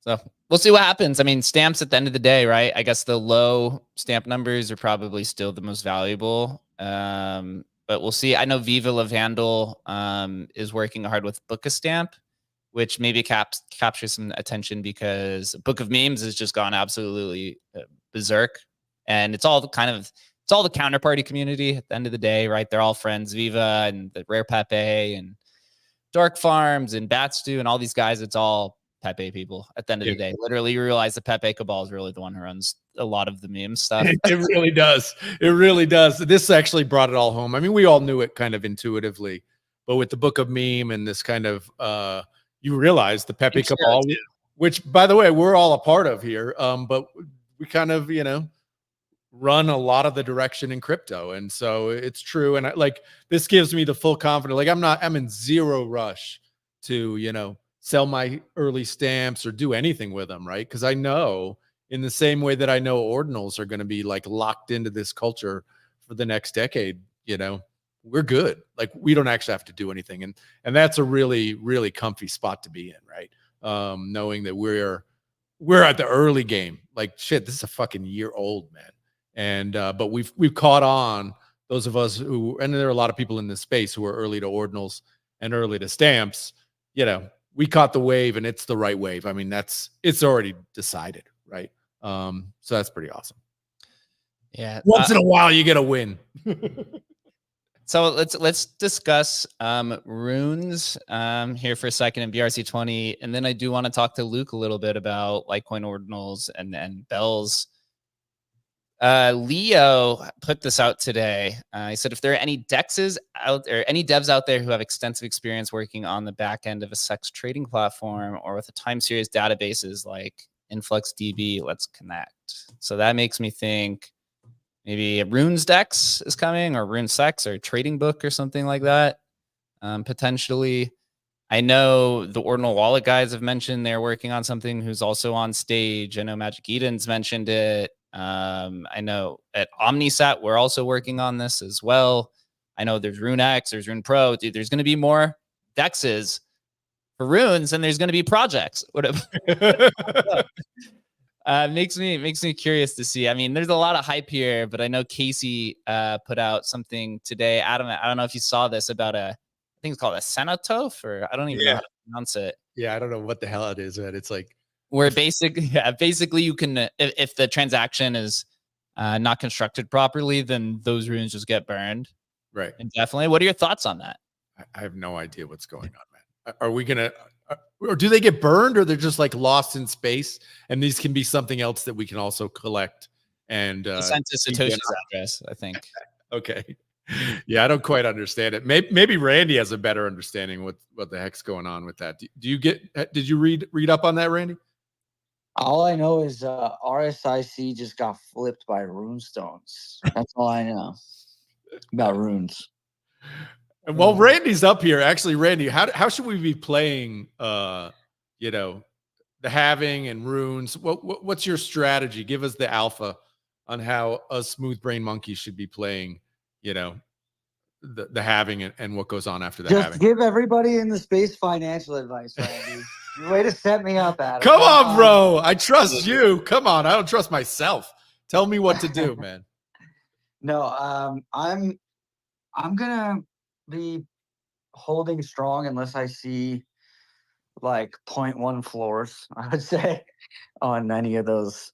Speaker 1: So we'll see what happens. I mean, stamps at the end of the day, right? I guess the low stamp numbers are probably still the most valuable. But we'll see. I know Viva Lavandle is working hard with Book a Stamp, which maybe captures some attention because Book of Memes has just gone absolutely berserk. And it's all the counterparty community at the end of the day, right? They're all friends. Viva and the Rare Pepe and Dark Farms and Batstew and all these guys. It's all Pepe people at the end of the day. Literally, you realize the Pepe cabal is really the one who runs a lot of the meme stuff.
Speaker 2: It really does. It really does. This actually brought it all home. I mean, we all knew it kind of intuitively, but with the Book of Meme and this kind of, you realize the Pepe cabal, which, by the way, we're all a part of here. But we kind of, run a lot of the direction in crypto, and so it's true. And this gives me the full confidence. Like I'm in zero rush to sell my early stamps or do anything with them, right? Because I know, in the same way that I know ordinals are going to be locked into this culture for the next decade, we're good. We don't actually have to do anything, and that's a really, really comfy spot to be in, right? Knowing that we're at the early game. Shit, this is a fucking year old, man. And but we've caught on, those of us who, and there are a lot of people in this space who are early to ordinals and early to stamps. We caught the wave, and it's the right wave. I mean, it's already decided, right? So that's pretty awesome.
Speaker 1: Yeah.
Speaker 2: Once in a while, you get a win.
Speaker 1: So let's discuss runes here for a second in BRC20, and then I do want to talk to Luke a little bit about Litecoin ordinals and bells. Leo put this out today. He said, if there are any DEXs out there, any devs out there who have extensive experience working on the back end of a SEX trading platform or with a time series databases like InfluxDB, let's connect. So that makes me think maybe a Runes Dex is coming, or Rune Sex, or Trading Book or something like that. Potentially. I know the Ordinal Wallet guys have mentioned they're working on something who's also on stage. I know Magic Eden's mentioned it. I know at Omnisat, we're also working on this as well. I know there's Rune X, there's Rune Pro. Dude, there's going to be more DEXs for runes, and there's going to be projects. Makes me curious to see. I mean, there's a lot of hype here, but I know Casey put out something today. Adam, I don't know if you saw this about I think it's called a Senatoph, or I don't even know how to pronounce it.
Speaker 2: Yeah, I don't know what the hell it is, man. It's
Speaker 1: where basically you can, if the transaction is not constructed properly, then those runes just get burned.
Speaker 2: Right.
Speaker 1: And definitely, what are your thoughts on that?
Speaker 2: I have no idea what's going on, man. Are we gonna, or do they get burned, or they're just lost in space? And these can be something else that we can also collect. And
Speaker 1: sent to Satoshi's address, I think.
Speaker 2: Okay. Yeah, I don't quite understand it. Maybe Randy has a better understanding what the heck's going on with that. Did you read up on that, Randy?
Speaker 8: All I know is RSIC just got flipped by runestones. That's all I know about runes.
Speaker 2: And while Randy's up here, actually, Randy, how should we be playing? The halving and runes. What's your strategy? Give us the alpha on how us smooth brain monkeys should be playing. The halving and what goes on after the halving.
Speaker 8: Just give everybody in the space financial advice, Randy. Way to set me up, Adam.
Speaker 2: Come on, bro. I trust you. Come on. I don't trust myself. Tell me what to do, man.
Speaker 8: No, I'm gonna be holding strong unless I see 0.1 floors, I would say, on any of those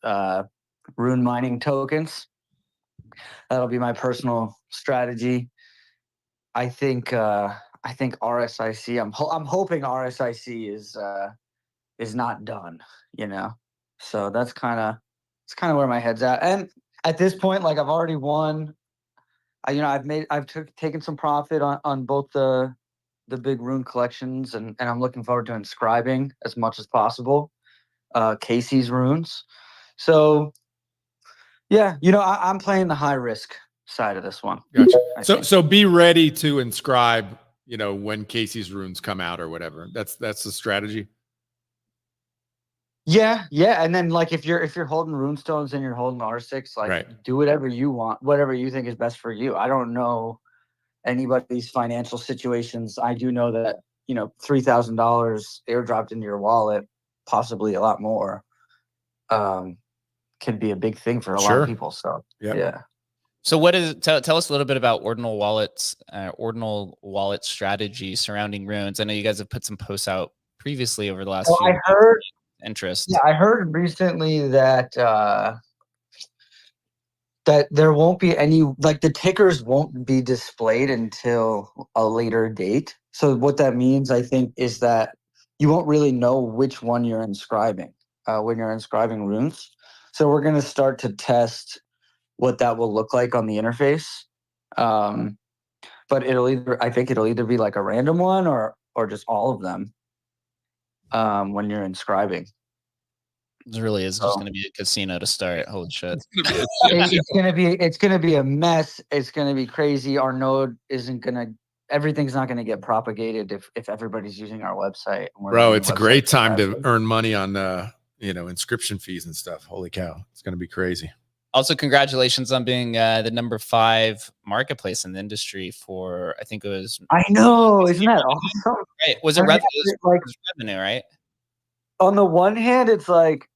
Speaker 8: rune mining tokens. That'll be my personal strategy. I think RSIC. I'm hoping RSIC is not done. So it's kind of where my head's at. And at this point, I've already won. I've taken some profit on both the big rune collections, and I'm looking forward to inscribing as much as possible Casey's runes. So yeah, I'm playing the high risk side of this one.
Speaker 2: Gotcha. So be ready to inscribe, when Casey's runes come out or whatever. That's the strategy.
Speaker 8: Yeah. And then if you're holding runestones and you're holding R6,
Speaker 2: right.
Speaker 8: Do whatever you want, whatever you think is best for you. I don't know anybody's financial situations. I do know that $3,000 airdropped into your wallet, possibly a lot more, can be a big thing for a lot of people. So yeah.
Speaker 1: So what is tell us a little bit about ordinal wallets, ordinal wallet strategy surrounding runes. I know you guys have put some posts out previously over the last few
Speaker 8: I heard
Speaker 1: interest.
Speaker 8: Yeah, I heard recently that that there won't be any, like, the tickers won't be displayed until a later date. So what that means, I think, is that you won't really know which one you're inscribing when you're inscribing runes. So we're going to start to test what that will look like on the interface. But I think it'll either be like a random one or just all of them when you're inscribing.
Speaker 1: It really is just going to be a casino to start. Holy shit!
Speaker 8: It's gonna be a mess. It's gonna be crazy. Our node everything's not gonna get propagated if everybody's using our website.
Speaker 2: Bro, it's a great time to earn money on inscription fees and stuff. Holy cow, it's gonna be crazy.
Speaker 1: Also, congratulations on being the number 5 marketplace in the industry for, I think it was.
Speaker 8: I know, isn't that awesome?
Speaker 1: Right? Was it revenue? Right.
Speaker 8: On the one hand, it's like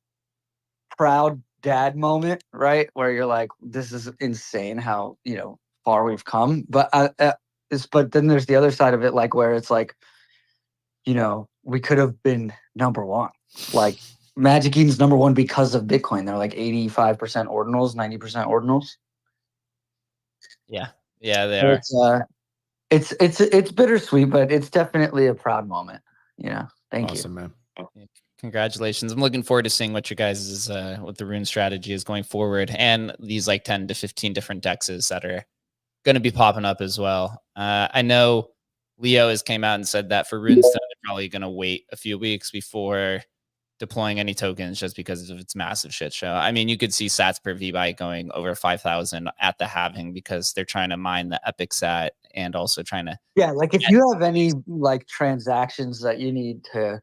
Speaker 8: proud dad moment, right? Where you're like, this is insane how, far we've come. But but then there's the other side of it, like where it's like, we could have been number 1. Like Magic Eden's number 1 because of Bitcoin. They're like 85% ordinals, 90% ordinals.
Speaker 1: Yeah, they are.
Speaker 8: It's bittersweet, but it's definitely a proud moment. Thank you.
Speaker 2: Awesome, man.
Speaker 1: Congratulations. I'm looking forward to seeing what you guys' what the rune strategy is going forward, and these like 10 to 15 different dexes that are going to be popping up as well. I know Leo has came out and said that for Runestone, they're probably going to wait a few weeks before deploying any tokens just because of its massive shit show. I mean, you could see sats per VByte going over 5,000 at the halving because they're trying to mine the epic sat and also trying to.
Speaker 8: Yeah, like if you have any like transactions that you need to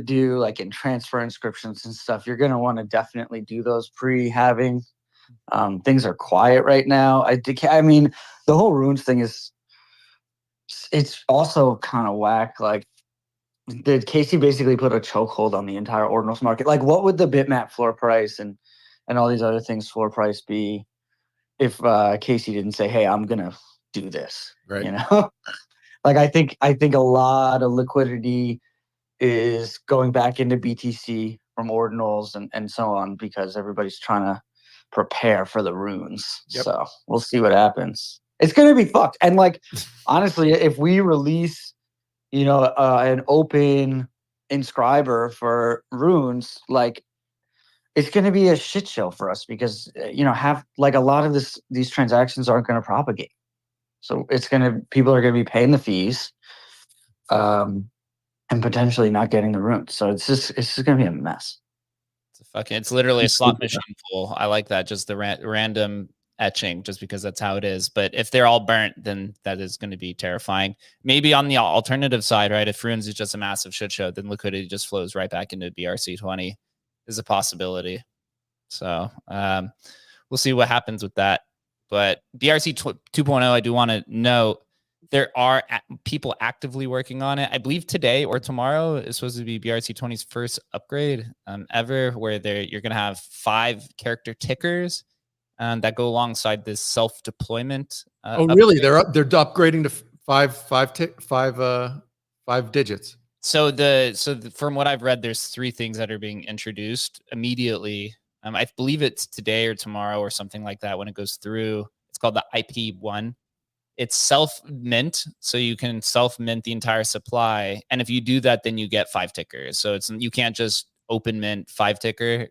Speaker 8: do like in transfer inscriptions and stuff, you're going to want to definitely do those pre-halving. Things are quiet right now. I mean, the whole runes thing it's also kind of whack. Like, did Casey basically put a chokehold on the entire ordinals market? Like, what would the bitmap floor price and all these other things floor price be if Casey didn't say, hey, I'm going to do this,
Speaker 2: right?
Speaker 8: Like, I think a lot of liquidity is going back into BTC from ordinals and so on because everybody's trying to prepare for the runes. Yep. So we'll see what happens. It's going to be fucked. And like, honestly, if we release, an open inscriber for runes, like it's going to be a shit show for us because, a lot of these transactions aren't going to propagate. So people are going to be paying the fees, and potentially not getting the runes. So it's just going to be a mess.
Speaker 1: It's literally a slot machine pool. I like that. Just the random etching, just because that's how it is. But if they're all burnt, then that is going to be terrifying. Maybe on the alternative side, right? If runes is just a massive shit show, then liquidity just flows right back into BRC20 is a possibility. So we'll see what happens with that. But BRC 2.0, I do want to note, there are people actively working on it. I believe today or tomorrow is supposed to be BRC20's first upgrade ever, where you're going to have 5 character tickers that go alongside this self-deployment.
Speaker 2: Really? They're upgrading to five digits.
Speaker 1: So from what I've read, there's 3 things that are being introduced immediately. I believe it's today or tomorrow or something like that when it goes through. It's called the IP1. It's self-mint, so you can self-mint the entire supply. And if you do that, then you get 5 tickers. So you can't just open mint 5 tickers.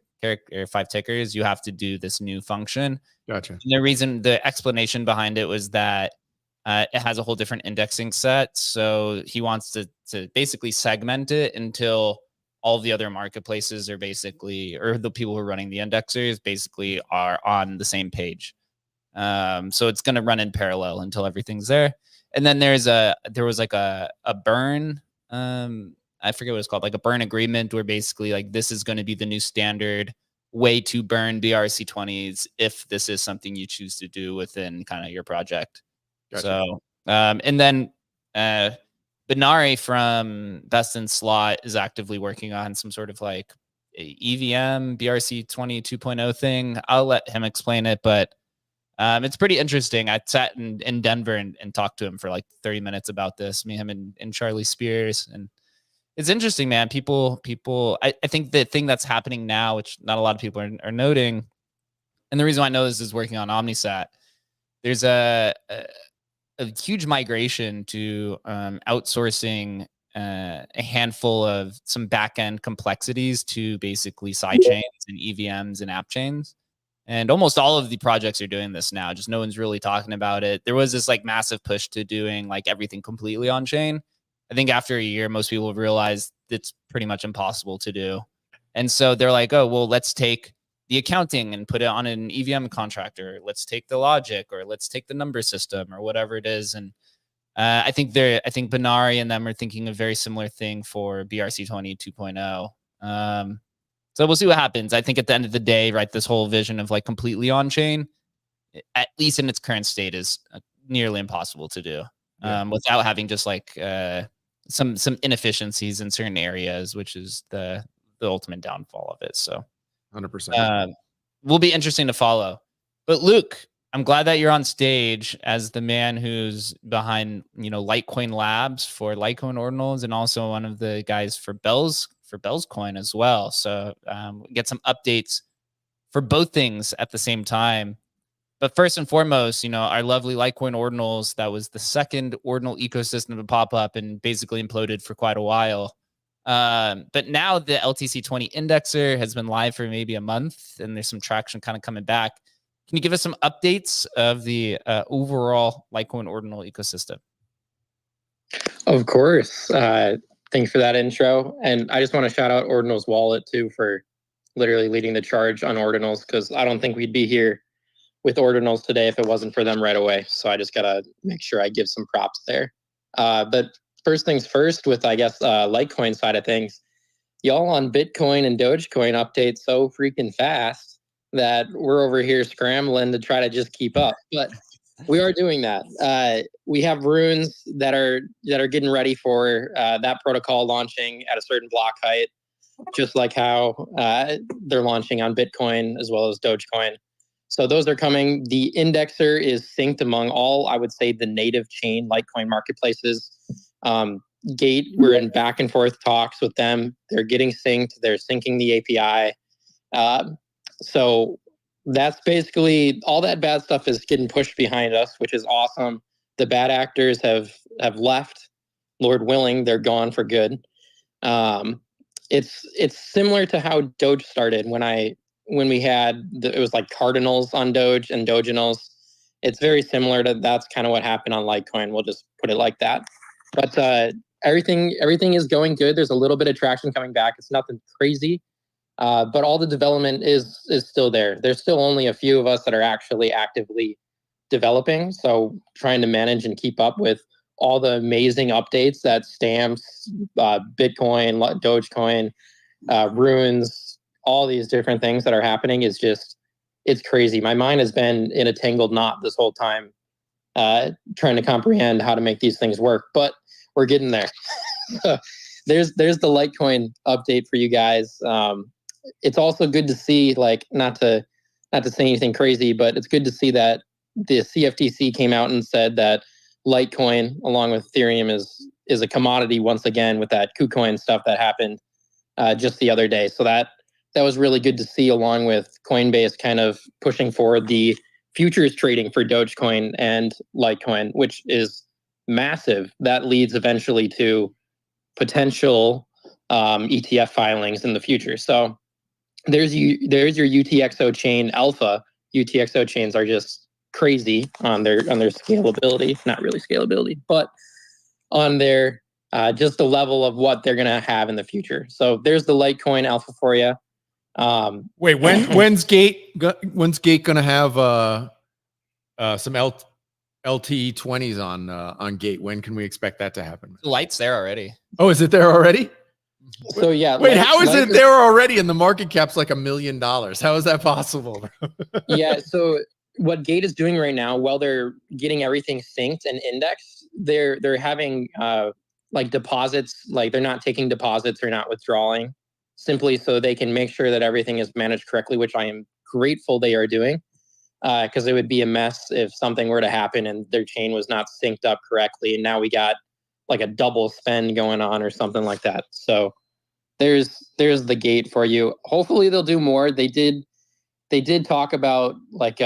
Speaker 1: You have to do this new function.
Speaker 2: Gotcha.
Speaker 1: And the explanation behind it was that it has a whole different indexing set. So he wants to basically segment it until all the other marketplaces are or the people who are running the indexers basically are on the same page. So it's going to run in parallel until everything's there. And then there was like a burn. I forget what it's called, like a burn agreement, where basically like this is going to be the new standard way to burn BRC20s if this is something you choose to do within kind of your project. Gotcha. So, and then Benari from Best in Slot is actively working on some sort of like EVM BRC 2.0 thing. I'll let him explain it, but it's pretty interesting. I sat in Denver and talked to him for like 30 minutes about this. Me, him, and Charlie Spears, and it's interesting, man. People. I think the thing that's happening now, which not a lot of people are noting, and the reason why I know this is working on OmniSat, there's a huge migration to outsourcing a handful of some back-end complexities to basically sidechains and EVMs and app chains. And almost all of the projects are doing this now. Just no one's really talking about it. There was this like massive push to doing like everything completely on chain. I think after a year, most people have realized it's pretty much impossible to do. And so they're like, oh, well, let's take the accounting and put it on an EVM contractor. Let's take the logic, or let's take the number system, or whatever it is. And I think Benari and them are thinking a very similar thing for BRC 2.0. So we'll see what happens. I think at the end of the day, right, this whole vision of like completely on chain, at least in its current state, is nearly impossible to do without having just like some inefficiencies in certain areas, which is the ultimate downfall of it. So
Speaker 2: 100%.
Speaker 1: Will be interesting to follow. But Luke, I'm glad that you're on stage as the man who's behind, Litecoin Labs for Litecoin Ordinals, and also one of the guys for Bell's Coin as well. So get some updates for both things at the same time. But first and foremost, our lovely Litecoin Ordinals, that was the second ordinal ecosystem to pop up and basically imploded for quite a while. But now the LTC20 indexer has been live for maybe a month, and there's some traction kind of coming back. Can you give us some updates of the overall Litecoin Ordinal ecosystem?
Speaker 9: Of course. Thanks for that intro. And I just want to shout out Ordinals Wallet too for literally leading the charge on Ordinals, because I don't think we'd be here with Ordinals today if it wasn't for them right away. So I just got to make sure I give some props there. But first things first, with, I guess, Litecoin side of things, y'all on Bitcoin and Dogecoin update so freaking fast that we're over here scrambling to try to just keep up. But we are doing that. We have runes that are getting ready for that protocol launching at a certain block height, just like how they're launching on Bitcoin as well as Dogecoin. So those are coming. The indexer is synced among all, I would say, the native chain Litecoin marketplaces. Gate, we're in back and forth talks with them. They're getting synced. They're syncing the API. So that's basically all that bad stuff is getting pushed behind us, which is awesome. The bad actors have left. Lord willing, they're gone for good. It's similar to how Doge started when we had it was like Cardinals on Doge and Doginals. It's very similar to that's kind of what happened on Litecoin. We'll just put it like that. But everything is going good. There's a little bit of traction coming back. It's nothing crazy. But all the development is still there. There's still only a few of us that are actually actively developing. So trying to manage and keep up with all the amazing updates that stamps, Bitcoin, Dogecoin, runes, all these different things that are happening is just, it's crazy. My mind has been in a tangled knot this whole time, trying to comprehend how to make these things work, but we're getting there. There's the Litecoin update for you guys. It's also good to see, like, not to say anything crazy, but it's good to see that the CFTC came out and said that Litecoin, along with Ethereum, is a commodity once again with that KuCoin stuff that happened just the other day. So that was really good to see, along with Coinbase kind of pushing forward the futures trading for Dogecoin and Litecoin, which is massive. That leads eventually to potential ETF filings in the future. So there's your UTXO chain alpha. UTXO chains are just crazy on their scalability, not really scalability, but on their just the level of what they're gonna have in the future. So there's the Litecoin alpha for you.
Speaker 2: Wait, when's Gate gonna have some LTE 20s on Gate? When can we expect that to happen?
Speaker 1: The light's there already.
Speaker 2: Oh, is it there already?
Speaker 9: So yeah.
Speaker 2: Wait, how is it there already? And the market cap's like $1 million. How is that possible?
Speaker 9: Yeah. So what Gate is doing right now, while they're getting everything synced and indexed, they're having like deposits, like they're not taking deposits or not withdrawing, simply so they can make sure that everything is managed correctly, which I am grateful they are doing, because it would be a mess if something were to happen and their chain was not synced up correctly, and now we got like a double spend going on or something like that. So there's the gate for you. Hopefully they'll do more. They did talk about like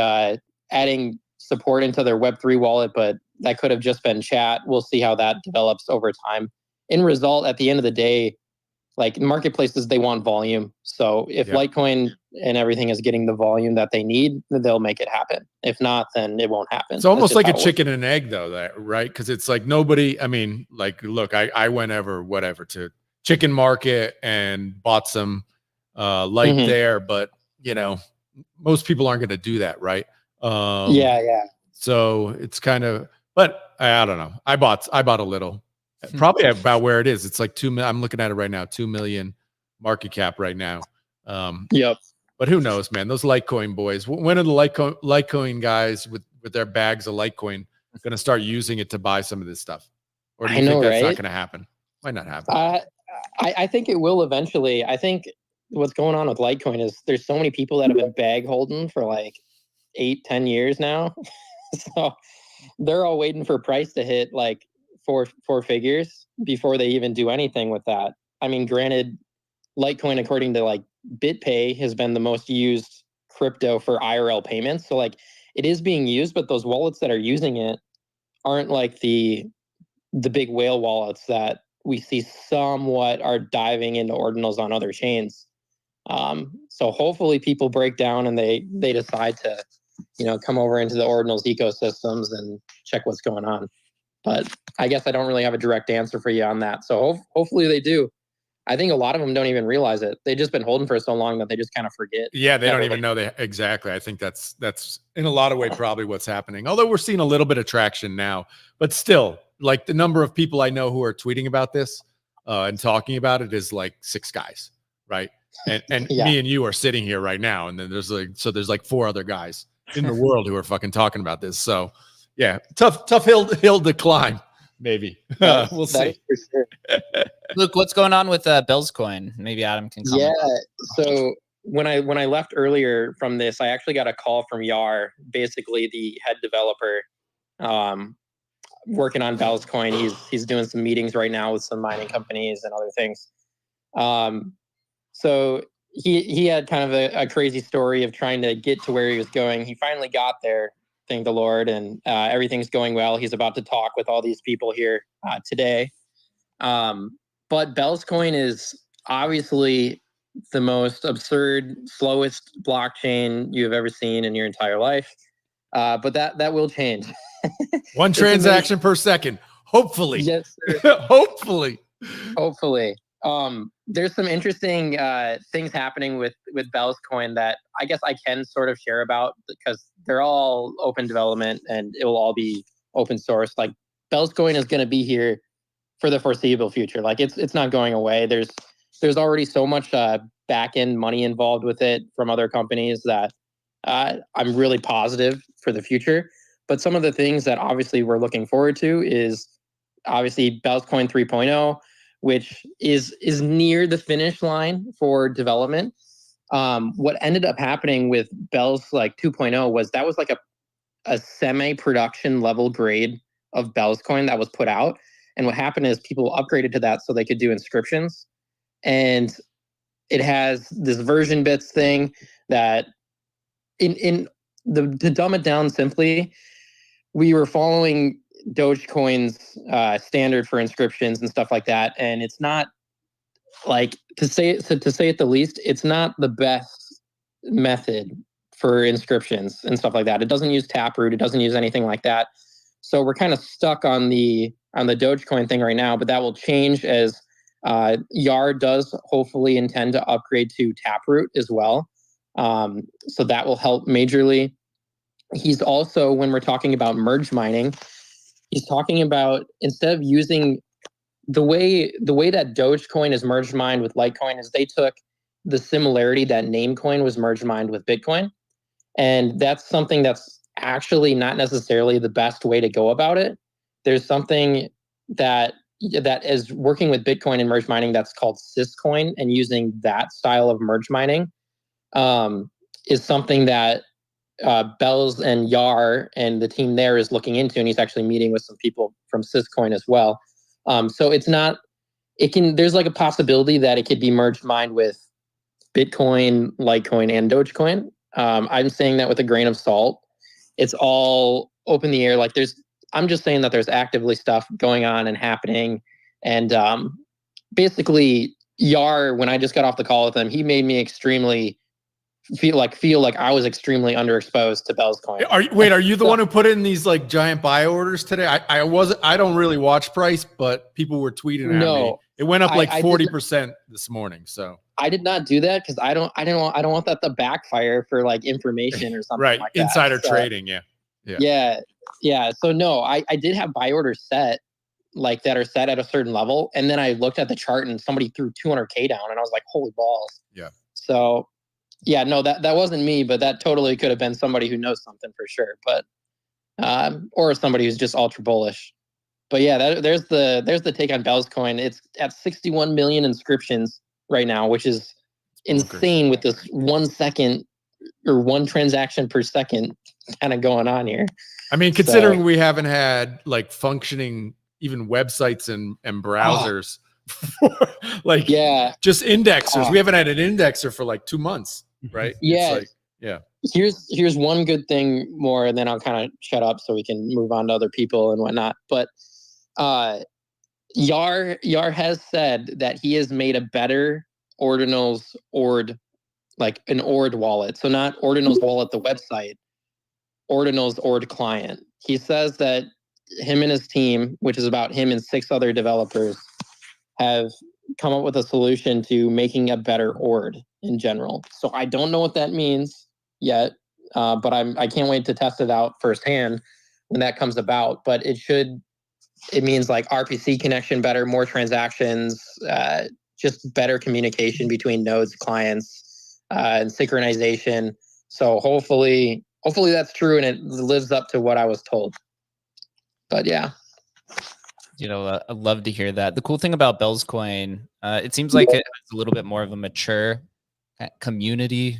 Speaker 9: adding support into their Web3 wallet, but that could have just been chat. We'll see how that develops over time. In result, at the end of the day, like marketplaces, they want volume. So if Litecoin and everything is getting the volume that they need, then they'll make it happen. If not, then it won't happen.
Speaker 2: It's almost like a chicken and egg though, right? Because it's like nobody, I mean, like, look, I went whatever to Chicken Market and bought some there, but you know, most people aren't going to do that, right?
Speaker 9: Yeah.
Speaker 2: So it's kind of, but I don't know. I bought a little, probably about where it is. It's like 2 million. I'm looking at it right now, 2 million market cap right now.
Speaker 9: Yep.
Speaker 2: But who knows, man? Those Litecoin boys. When are the Litecoin guys with their bags of Litecoin going to start using it to buy some of this stuff? Or do you think that's not going to happen? Might not happen.
Speaker 9: I think it will eventually. I think what's going on with Litecoin is there's so many people that have been bag holding for like 8-10 years now. So they're all waiting for price to hit like four figures before they even do anything with that. I mean, granted, Litecoin, according to like BitPay, has been the most used crypto for IRL payments. So like it is being used, but those wallets that are using it aren't like the big whale wallets that we see somewhat are diving into ordinals on other chains. So hopefully people break down and they decide to, come over into the ordinals ecosystems and check what's going on. But I guess I don't really have a direct answer for you on that. So hopefully they do. I think a lot of them don't even realize it. They've just been holding for so long that they just kind of forget.
Speaker 2: Yeah, they don't even know exactly. I think that's in a lot of ways probably what's happening. Although we're seeing a little bit of traction now, but still, like the number of people I know who are tweeting about this and talking about it is like 6 guys, right? And
Speaker 9: Yeah.
Speaker 2: Me and you are sitting here right now, and then there's like 4 other guys in the world who are fucking talking about this. So yeah, tough hill to climb. Maybe we'll see.
Speaker 9: For sure.
Speaker 1: Luke, what's going on with Bell's coin? Maybe Adam can comment.
Speaker 9: Yeah. So when I left earlier from this, I actually got a call from Yar, basically the head developer, working on Bell's coin. He's doing some meetings right now with some mining companies and other things. So he had kind of a crazy story of trying to get to where he was going. He finally got there, thank the Lord, and everything's going well. He's about to talk with all these people here today. But Bell's coin is obviously the most absurd, slowest blockchain you have ever seen in your entire life. But that will change.
Speaker 2: One transaction per second. Hopefully.
Speaker 9: Yes, sir.
Speaker 2: Hopefully.
Speaker 9: There's some interesting things happening with Bell's coin that I guess I can sort of share about because they're all open development and it will all be open source. Like Bell's coin is going to be here for the foreseeable future. Like it's not going away. There's already so much back end money involved with it from other companies that I'm really positive for the future. But some of the things that obviously we're looking forward to is obviously Bell's coin 3.0, which is near the finish line for development. What ended up happening with Bell's like 2.0 was that was like a semi-production level grade of Bell's coin that was put out. And what happened is people upgraded to that so they could do inscriptions. And it has this version bits thing that to dumb it down simply, we were following Dogecoin's standard for inscriptions and stuff like that, and it's not like to say it the least. It's not the best method for inscriptions and stuff like that. It doesn't use Taproot. It doesn't use anything like that. So we're kind of stuck on the Dogecoin thing right now, but that will change as Yar does hopefully intend to upgrade to Taproot as well. So that will help majorly. He's also, when we're talking about merge mining, he's talking about instead of using the way that Dogecoin is merge mined with Litecoin is they took the similarity that Namecoin was merge mined with Bitcoin. And that's something that's actually not necessarily the best way to go about it. There's something that that is working with Bitcoin and merge mining that's called Syscoin, and using that style of merge mining is something that Bells and Yar and the team there is looking into, and he's actually meeting with some people from Syscoin as well. So it's not, there's like a possibility that it could be merged mined with Bitcoin, Litecoin, and Dogecoin. I'm saying that with a grain of salt. It's all up in the air. Like I'm just saying that there's actively stuff going on and happening. And basically, Yar, when I just got off the call with him, he made me extremely feel like I was extremely underexposed to Bell's coin.
Speaker 2: Are you the one who put in these like giant buy orders today? I don't really watch price, but people were tweeting at me. It went up like 40% this morning. So
Speaker 9: I did not do that because I don't want that to backfire for like information or something.
Speaker 2: Right.
Speaker 9: Like
Speaker 2: Insider
Speaker 9: that.
Speaker 2: trading.
Speaker 9: Yeah. So no, I did have buy orders set like that are set at a certain level. And then I looked at the chart and somebody threw 200K down and I was like, holy balls.
Speaker 2: Yeah.
Speaker 9: So yeah, no, that wasn't me, but that totally could have been somebody who knows something for sure. But or somebody who's just ultra bullish. But yeah, there's the take on Bell's coin. It's at 61 million inscriptions right now, which is insane with this 1 second or one transaction per second kind of going on here.
Speaker 2: I mean, considering we haven't had like functioning even websites and browsers like just indexers. We haven't had an indexer for like 2 months, right?
Speaker 9: Yeah.
Speaker 2: It's like,
Speaker 9: Here's one good thing more, and then I'll kind of shut up so we can move on to other people and whatnot. But Yar has said that he has made a better Ordinals like an Ord wallet. So not Ordinals wallet, the website, Ordinals Ord client. He says that him and his team, which is about him and 6 other developers, have come up with a solution to making a better Ord in general. So I don't know what that means yet, but I can't wait to test it out firsthand when that comes about. But it means like RPC connection better, more transactions, just better communication between nodes, clients, and synchronization. So hopefully that's true and it lives up to what I was told. But yeah.
Speaker 1: I'd love to hear that. The cool thing about Bell's coin, it seems like it has a little bit more of a mature community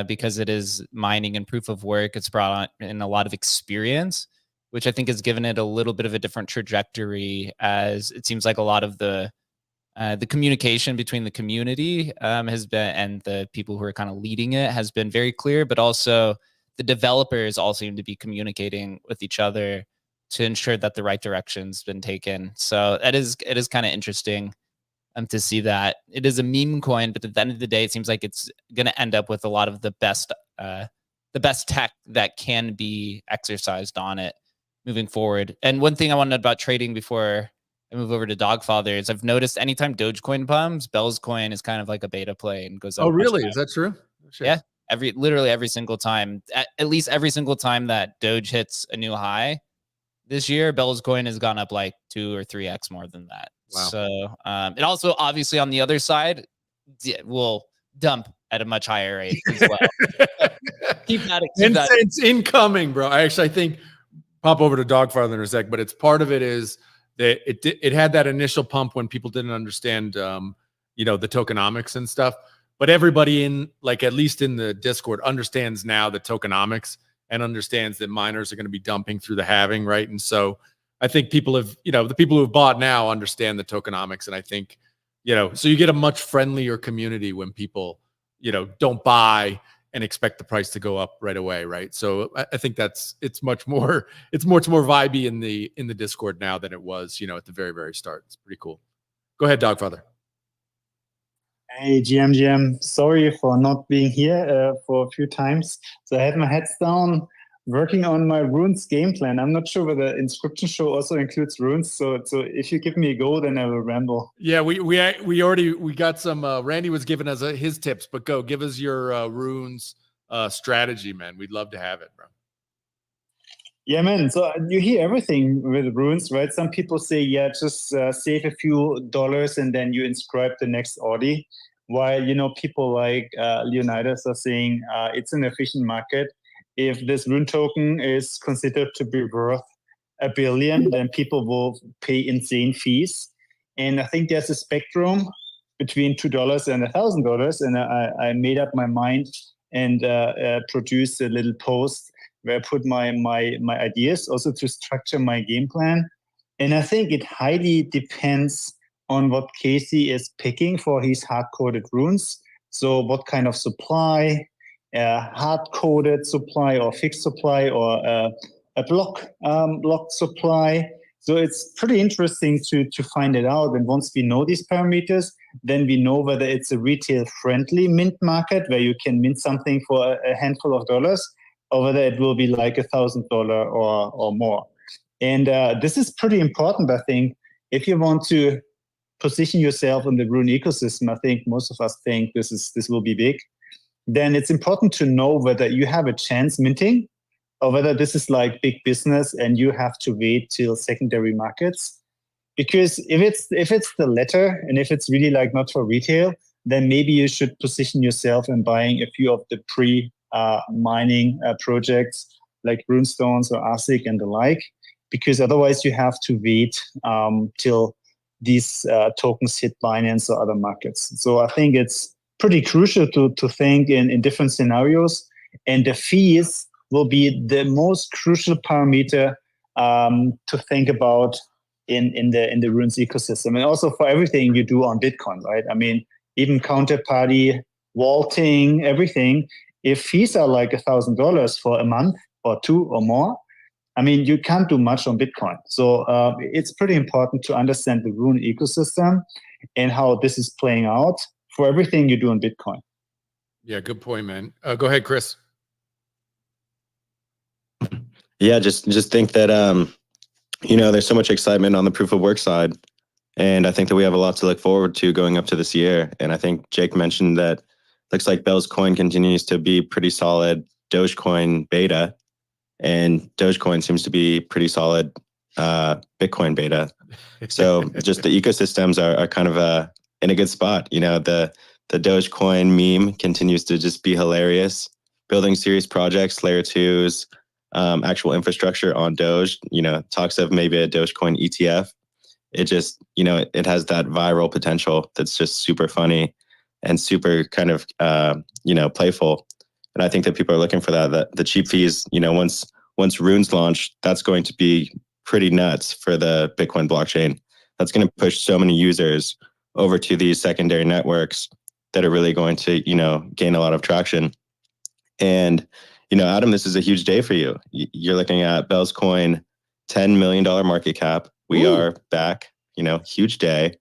Speaker 1: because it is mining and proof of work. It's brought in a lot of experience, which I think has given it a little bit of a different trajectory, as it seems like a lot of the communication between the community has been, and the people who are kind of leading it has been very clear, but also the developers all seem to be communicating with each other to ensure that the right direction's been taken. So it is kind of interesting to see that. It is a meme coin, but at the end of the day, it seems like it's going to end up with a lot of the best tech that can be exercised on it moving forward. And one thing I wanted about trading before I move over to Dogfather is I've noticed anytime Dogecoin pumps, Bell's coin is kind of like a beta play and goes up.
Speaker 2: Oh, really? Is that true?
Speaker 1: Yeah. Literally every single time, at least every single time that Doge hits a new high this year, Bell's coin has gone up like 2 or 3x more than that. Wow. So it also obviously on the other side will dump at a much higher rate as well. keep that.
Speaker 2: It's incoming, bro. I think pop over to Dogfather in a sec, but it's part of it is that it had that initial pump when people didn't understand the tokenomics and stuff. But everybody in, like, at least in the Discord, understands now the tokenomics and understands that miners are going to be dumping through the halving, right? And so I think people have, the people who have bought now understand the tokenomics. And I think, so you get a much friendlier community when people, don't buy and expect the price to go up right away, right? So I think it's much more vibey in the Discord now than it was, at the very, very start. It's pretty cool. Go ahead, Dogfather.
Speaker 10: Hey, GM. Sorry for not being here for a few times. So I had my heads down working on my runes game plan. I'm not sure whether Inscription Show also includes runes. So if you give me a go, then I will ramble.
Speaker 2: Yeah, we got some. Randy was giving us his tips, but go give us your runes strategy, man. We'd love to have it, bro.
Speaker 10: Yeah, man. So you hear everything with runes, right? Some people say, just save a few dollars and then you inscribe the next Audi. While, people like Leonidas are saying it's an efficient market. If this rune token is considered to be worth $1 billion, then people will pay insane fees. And I think there's a spectrum between $2 and $1,000. And I made up my mind and produced a little post where I put my ideas also to structure my game plan. And I think it highly depends on what Casey is picking for his hard-coded runes. So what kind of supply, hard-coded supply or fixed supply, or a blocked supply. So it's pretty interesting to find it out. And once we know these parameters, then we know whether it's a retail-friendly mint market where you can mint something for a handful of dollars, or whether it will be like $1,000 or more. And this is pretty important, I think. If you want to position yourself in the Rune ecosystem, I think most of us think this will be big. Then it's important to know whether you have a chance minting, or whether this is like big business and you have to wait till secondary markets. Because if it's the latter, and if it's really like not for retail, then maybe you should position yourself in buying a few of the pre-mining projects like Runestones or ASIC and the like, because otherwise you have to wait till these tokens hit Binance or other markets. So I think it's pretty crucial to think in different scenarios, and the fees will be the most crucial parameter to think about in the Runes ecosystem, and also for everything you do on Bitcoin, right? I mean, even counterparty, vaulting, everything. If fees are like $1,000 for a month or two or more, I mean, you can't do much on Bitcoin. So it's pretty important to understand the Rune ecosystem and how this is playing out for everything you do on Bitcoin.
Speaker 2: Yeah, good point, man. Go ahead, Chris.
Speaker 5: Yeah, just think that there's so much excitement on the proof of work side, and I think that we have a lot to look forward to going up to this year. And I think Jake mentioned that looks like Bell's coin continues to be pretty solid Dogecoin beta, and Dogecoin seems to be pretty solid Bitcoin beta. So just the ecosystems are kind of in a good spot. The Dogecoin meme continues to just be hilarious. Building serious projects, layer twos, actual infrastructure on Doge, talks of maybe a Dogecoin ETF. It just, it has that viral potential that's just super funny and super kind of, playful. And I think that people are looking for that the cheap fees, once Runes launch, that's going to be pretty nuts for the Bitcoin blockchain. That's going to push so many users over to these secondary networks that are really going to, gain a lot of traction. And, Adam, this is a huge day for you. You're looking at Bell's coin, $10 million market cap. We are back, huge day.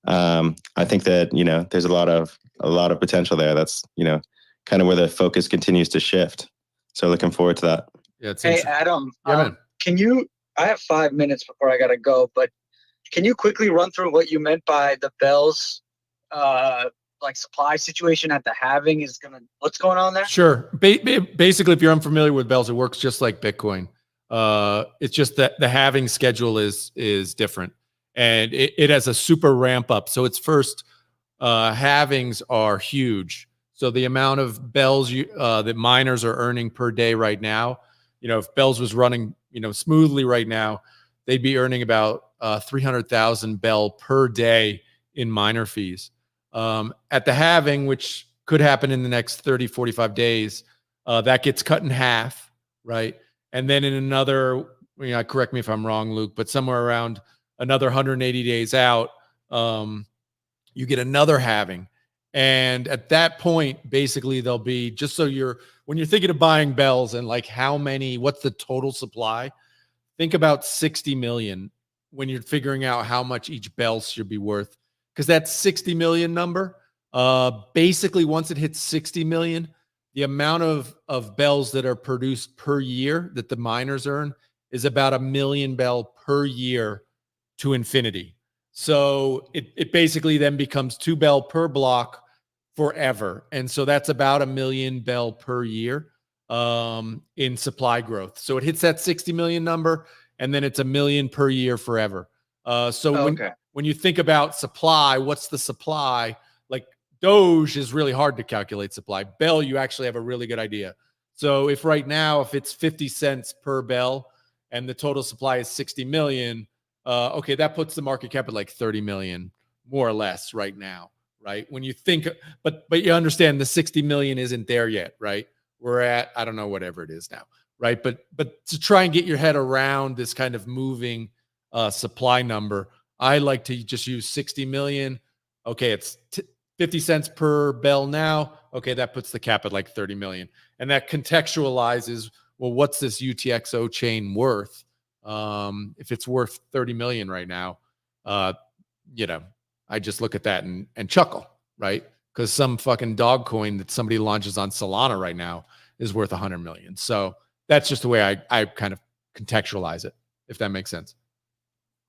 Speaker 5: I think that, there's a lot of potential there. That's, kind of where the focus continues to shift. So looking forward to that.
Speaker 2: Yeah, it's
Speaker 8: hey, Adam,
Speaker 2: yeah,
Speaker 8: I have 5 minutes before I got to go, but can you quickly run through what you meant by the Bell's supply situation at the halving what's going on there?
Speaker 2: Sure. Basically, if you're unfamiliar with Bells, it works just like Bitcoin. It's just that the halving schedule is different, and it has a super ramp up. So its first halvings are huge. So the amount of bells that miners are earning per day right now, if Bells was running, smoothly right now, they'd be earning about 300,000 bell per day in miner fees. At the halving, which could happen in the next 30, 45 days, that gets cut in half, right? And then in another, correct me if I'm wrong, Luke, but somewhere around another 180 days out, you get another halving. And at that point, basically, there'll be, just so when you're thinking of buying bells and like what's the total supply, think about 60 million when you're figuring out how much each bell should be worth. Because that 60 million number, basically, once it hits 60 million, the amount of bells that are produced per year that the miners earn is about 1 million bell per year to infinity. So it basically then becomes 2 bell per block forever. And so that's about 1 million bell per year in supply growth. So it hits that 60 million number, and then it's 1 million per year forever. When you think about supply, what's the supply? Like Doge is really hard to calculate supply. Bell, you actually have a really good idea. So if right now, if it's 50 cents per bell and the total supply is 60 million, Okay, that puts the market cap at like 30 million, more or less, right now, right? When you think, but you understand the 60 million isn't there yet, right? We're at, I don't know, whatever it is now, right? But to try and get your head around this kind of moving supply number, I like to just use 60 million. Okay, it's 50 cents per bell now. Okay, that puts the cap at like 30 million. And that contextualizes, well, what's this UTXO chain worth? If it's worth 30 million right now, you know, I just look at that and chuckle, right? Because some fucking dog coin that somebody launches on Solana right now is worth 100 million. So that's just the way I kind of contextualize it, if that makes sense.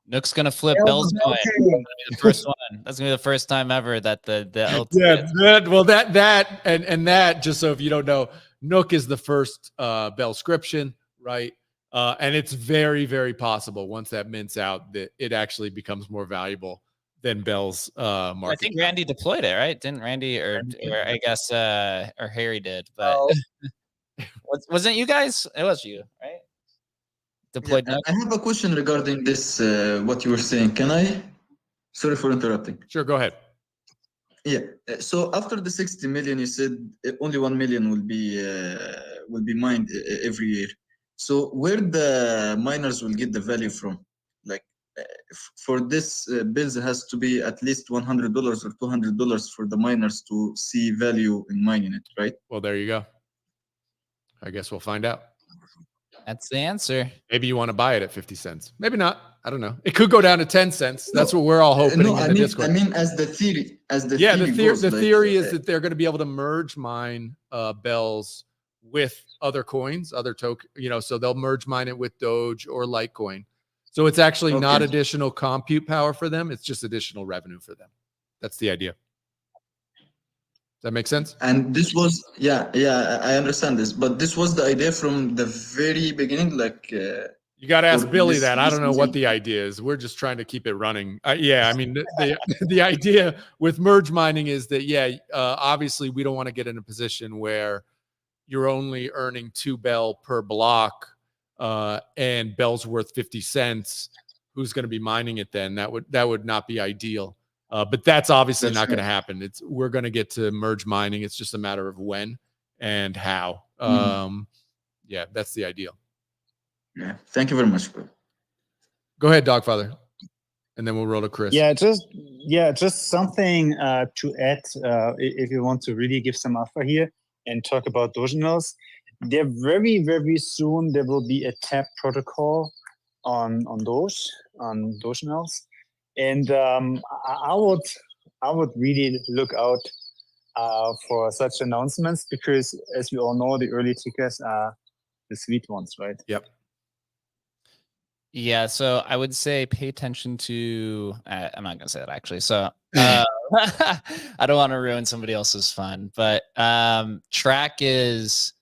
Speaker 1: Nook's gonna flip Bell's coin. That's gonna be the first one. That's gonna be the first time ever that the
Speaker 2: that just so if you don't know, Nook is the first Bellscription, right? And it's very, very possible once that mints out that it actually becomes more valuable than Bell's market.
Speaker 1: I think Randy deployed it, right? Didn't Randy or I guess or Harry did, but wasn't you guys? It was you, right? Deployed.
Speaker 11: Yeah, I have a question regarding this. What you were saying? Can I? Sorry for interrupting.
Speaker 2: Sure, go ahead.
Speaker 11: Yeah. So after the 60 million, you said only 1 million will be mined every year. So where the miners will get the value from? Like for this bills has to be at least $100 or $200 for the miners to see value in mining it, right?
Speaker 2: Well, there you go. I guess we'll find out.
Speaker 1: That's the answer.
Speaker 2: Maybe you want to buy it at 50 cents. Maybe not. I don't know. It could go down to 10 cents. That's what we're all hoping.
Speaker 11: No, I mean, as the theory,
Speaker 2: the theory is that they're going to be able to merge mine bells with other coins, other token, so they'll merge mine it with Doge or Litecoin. So it's actually not additional compute power for them. It's just additional revenue for them. That's the idea. Does that make sense?
Speaker 11: And this was, I understand this, but this was the idea from the very beginning. Like,
Speaker 2: you got to ask Billy that. I don't know what the idea is. We're just trying to keep it running. I mean, the idea with merge mining is that, obviously we don't want to get in a position where you're only earning 2 Bell per block, and Bell's worth 50 cents. Who's going to be mining it then? That would not be ideal. But that's obviously not going to happen. We're going to get to merge mining. It's just a matter of when and how. That's the ideal.
Speaker 11: Yeah. Thank you very much.
Speaker 2: Go ahead, Dogfather, and then we'll roll to Chris.
Speaker 10: Just something to add. If you want to really give some alpha here and talk about Doginals, there very, very soon there will be a tap protocol on Doginals. And I would really look out for such announcements because, as we all know, the early tickers are the sweet ones, right?
Speaker 2: Yep.
Speaker 1: Yeah, so I would say pay attention to. I'm not gonna say that actually. So I don't want to ruin somebody else's fun, but Track is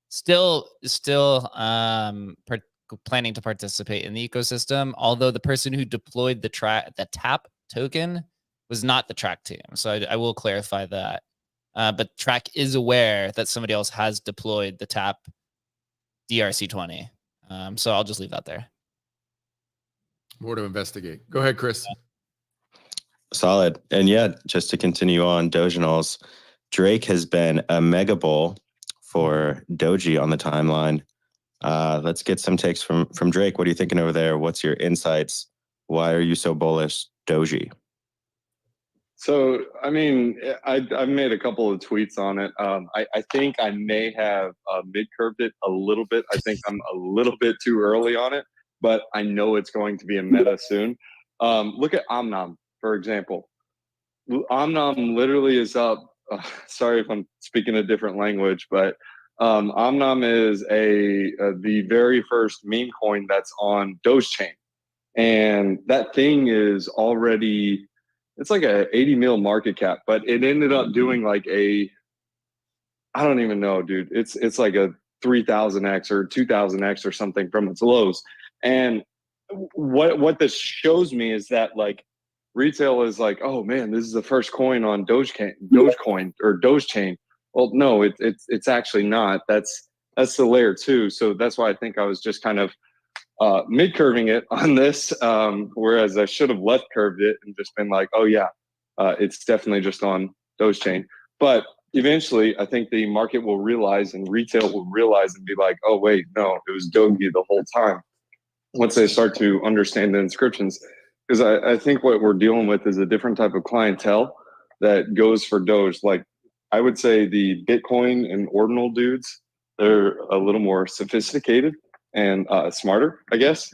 Speaker 1: still planning to participate in the ecosystem, although the person who deployed the tap token was not the Track team. So I will clarify that. But Track is aware that somebody else has deployed the tap DRC20. So I'll just leave that there.
Speaker 2: More to investigate. Go ahead, Chris.
Speaker 5: Solid. And just to continue on Doginals, Drake has been a mega bull for Doji on the timeline. Let's get some takes from Drake. What are you thinking over there? What's your insights? Why are you so bullish, Doji?
Speaker 7: So, I mean, I've made a couple of tweets on it. I think I may have mid-curved it a little bit. I think I'm a little bit too early on it, but I know it's going to be a meta soon. Look at Omnom, for example. Omnom literally is up. Sorry if I'm speaking a different language, but Omnom is the very first meme coin that's on Doge Chain. And that thing is already, it's like a 80 mil market cap, but it ended up doing like I don't even know, dude. It's like a 3000x or 2000x or something from its lows. And what this shows me is that like retail is like, oh man, this is the first coin on Dogecoin or Doge Chain. Well, no, it's actually not. That's the layer 2. So that's why I think I was just kind of mid-curving it on this, whereas I should have left curved it and just been like, oh yeah, it's definitely just on Dogechain. But eventually, I think the market will realize and retail will realize and be like, oh wait, no, it was Doge the whole time. Once they start to understand the inscriptions, because I think what we're dealing with is a different type of clientele that goes for Doge. Like I would say the Bitcoin and ordinal dudes, they're a little more sophisticated and smarter, I guess.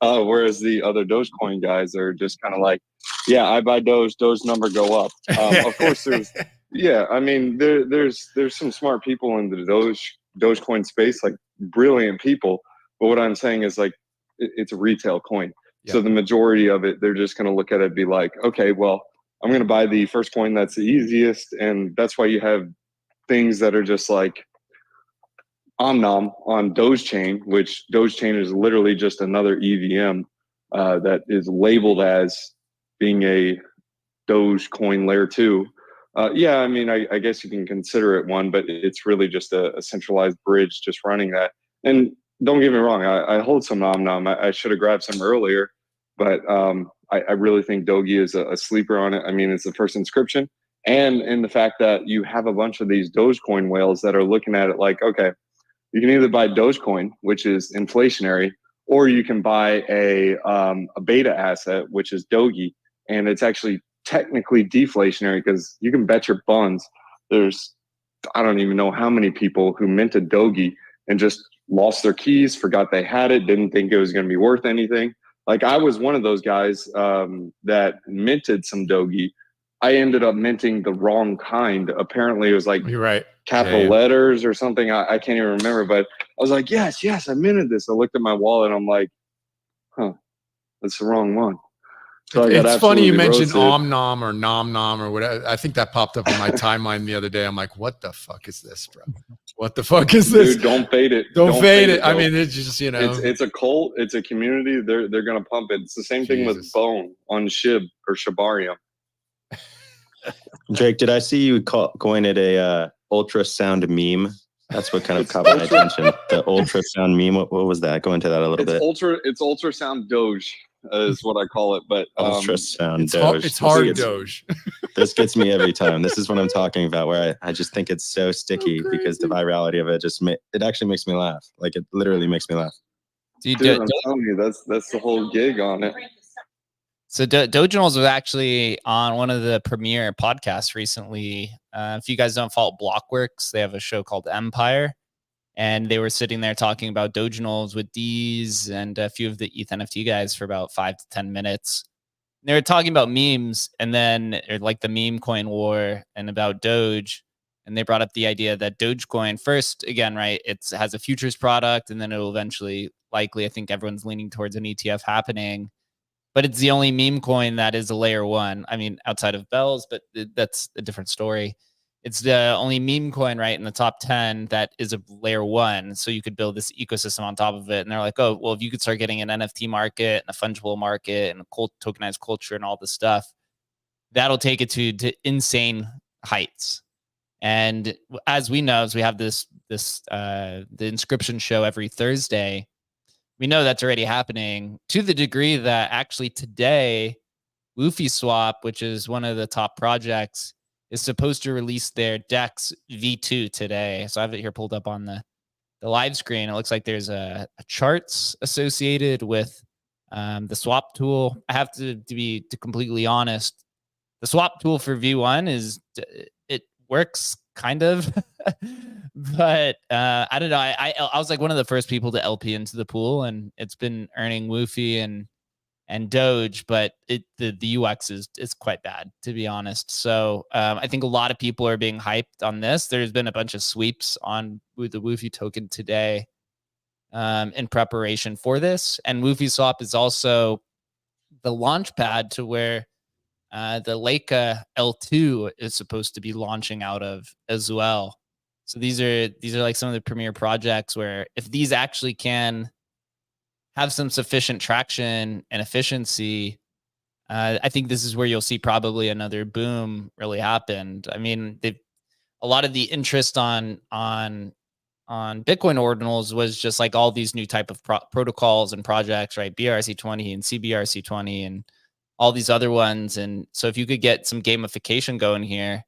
Speaker 7: Whereas the other Dogecoin guys are just kind of like, yeah, I buy Doge number go up. Of course, I mean, there's some smart people in the Dogecoin space, like brilliant people. But what I'm saying is like, it's a retail coin. Yeah. So the majority of it, they're just going to look at it and be like, okay, well, I'm going to buy the first coin that's the easiest. And that's why you have things that are just like Omnom on Dogechain, which Dogechain is literally just another EVM that is labeled as being a Dogecoin layer 2. Yeah, I mean, I guess you can consider it one, but it's really just a centralized bridge just running that. And don't get me wrong, I hold some Omnom. I should have grabbed some earlier, but I really think Doge is a sleeper on it. I mean, it's the first inscription. And in the fact that you have a bunch of these Dogecoin whales that are looking at it like, okay, you can either buy Dogecoin, which is inflationary, or you can buy a beta asset, which is Doge, and it's actually technically deflationary because you can bet your buns. There's, I don't even know how many people who minted Doge and just lost their keys, forgot they had it, didn't think it was going to be worth anything. Like I was one of those guys that minted some Doge. I ended up minting the wrong kind. Apparently it was like
Speaker 2: you're right.
Speaker 7: capital letters or something. I can't even remember, but I was like, yes, I minted this. I looked at my wallet and I'm like, huh, that's the wrong one. So
Speaker 2: it's funny you mentioned
Speaker 7: roasted.
Speaker 2: Omnom or Nom Nom or whatever. I think that popped up in my timeline the other day. I'm like, what the fuck is this, bro? What the fuck is this?
Speaker 7: Dude, don't fade it.
Speaker 2: Don't fade it. I mean, it's just, you know.
Speaker 7: It's a cult. It's a community. They're going to pump it. It's the same thing with Bone on Shib or Shibarium.
Speaker 5: Drake, did I see you coin it a ultrasound meme? That's what kind of caught my attention. The ultrasound meme. What was that? Go into that a little bit.
Speaker 7: It's ultrasound Doge is what I call it. But
Speaker 5: ultrasound Doge.
Speaker 2: It's hard Doge.
Speaker 5: This gets me every time. This is what I'm talking about. Where I just think it's so sticky because the virality of it it actually makes me laugh. Like it literally makes me laugh.
Speaker 7: Dude, I'm telling you, that's the whole gig on it.
Speaker 1: So Doginals was actually on one of the premier podcasts recently. If you guys don't follow Blockworks, they have a show called Empire. And they were sitting there talking about Doginals with D's and a few of the ETH NFT guys for about 5 to 10 minutes. And they were talking about memes and then like the meme coin war and about Doge. And they brought up the idea that Dogecoin first, again, right, it has a futures product and then it'll eventually likely, I think everyone's leaning towards an ETF happening. But it's the only meme coin that is a layer 1. I mean, outside of Bells, but that's a different story. It's the only meme coin, right, in the top 10 that is a layer 1. So you could build this ecosystem on top of it. And they're like, oh, well, if you could start getting an NFT market and a fungible market and a tokenized culture and all this stuff, that'll take it to insane heights. And as we know, as we have the Inscription Show every Thursday, we know that's already happening to the degree that actually today, WoofySwap, which is one of the top projects, is supposed to release their DEX V2 today. So I have it here pulled up on the live screen. It looks like there's a charts associated with the swap tool. I have to be completely honest. The swap tool for V1 it works kind of, but I don't know. I was like one of the first people to LP into the pool, and it's been earning Woofy and Doge, but the UX is quite bad, to be honest. So I think a lot of people are being hyped on this. There's been a bunch of sweeps on with the Woofy token today in preparation for this, and WoofySwap is also the launch pad to where the Leica L2 is supposed to be launching out of as well. So these are like some of the premier projects where if these actually can have some sufficient traction and efficiency, I think this is where you'll see probably another boom really happen. I mean, a lot of the interest on Bitcoin ordinals was just like all these new type of protocols and projects, right? BRC20 and CBRC20 and all these other ones. And so if you could get some gamification going here,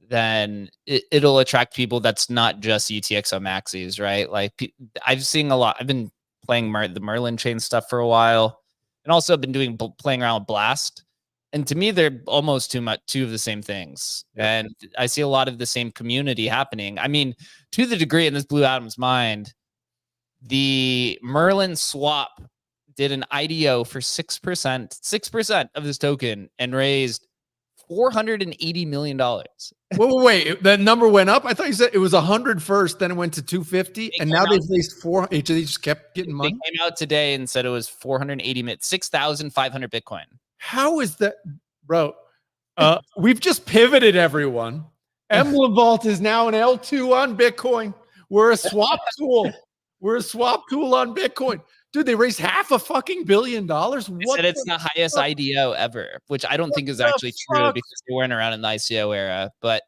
Speaker 1: then it'll attract people that's not just UTXO maxis, right? Like I've seen a lot. I've been playing the Merlin chain stuff for a while, and also been playing around with Blast. And to me, they're almost two of the same things. Yeah. And I see a lot of the same community happening. I mean, to the degree, and this blew Adam's mind, the Merlin swap did an IDO for 6% of this token and raised $480 million.
Speaker 2: Wait, that number went up? I thought you said it was 100 first, then it went to 250, and now they've raised 4. They just kept getting money.
Speaker 1: They came out today and said it was 6,500 Bitcoin.
Speaker 2: How is that, bro? We've just pivoted, everyone. Emblem Vault is now an L2 on Bitcoin. We're a swap tool. We're a swap tool on Bitcoin. Dude, they raised $500 million. What?
Speaker 1: Said it's the highest IDO ever, which I don't think is actually true because they weren't around in the ICO era. But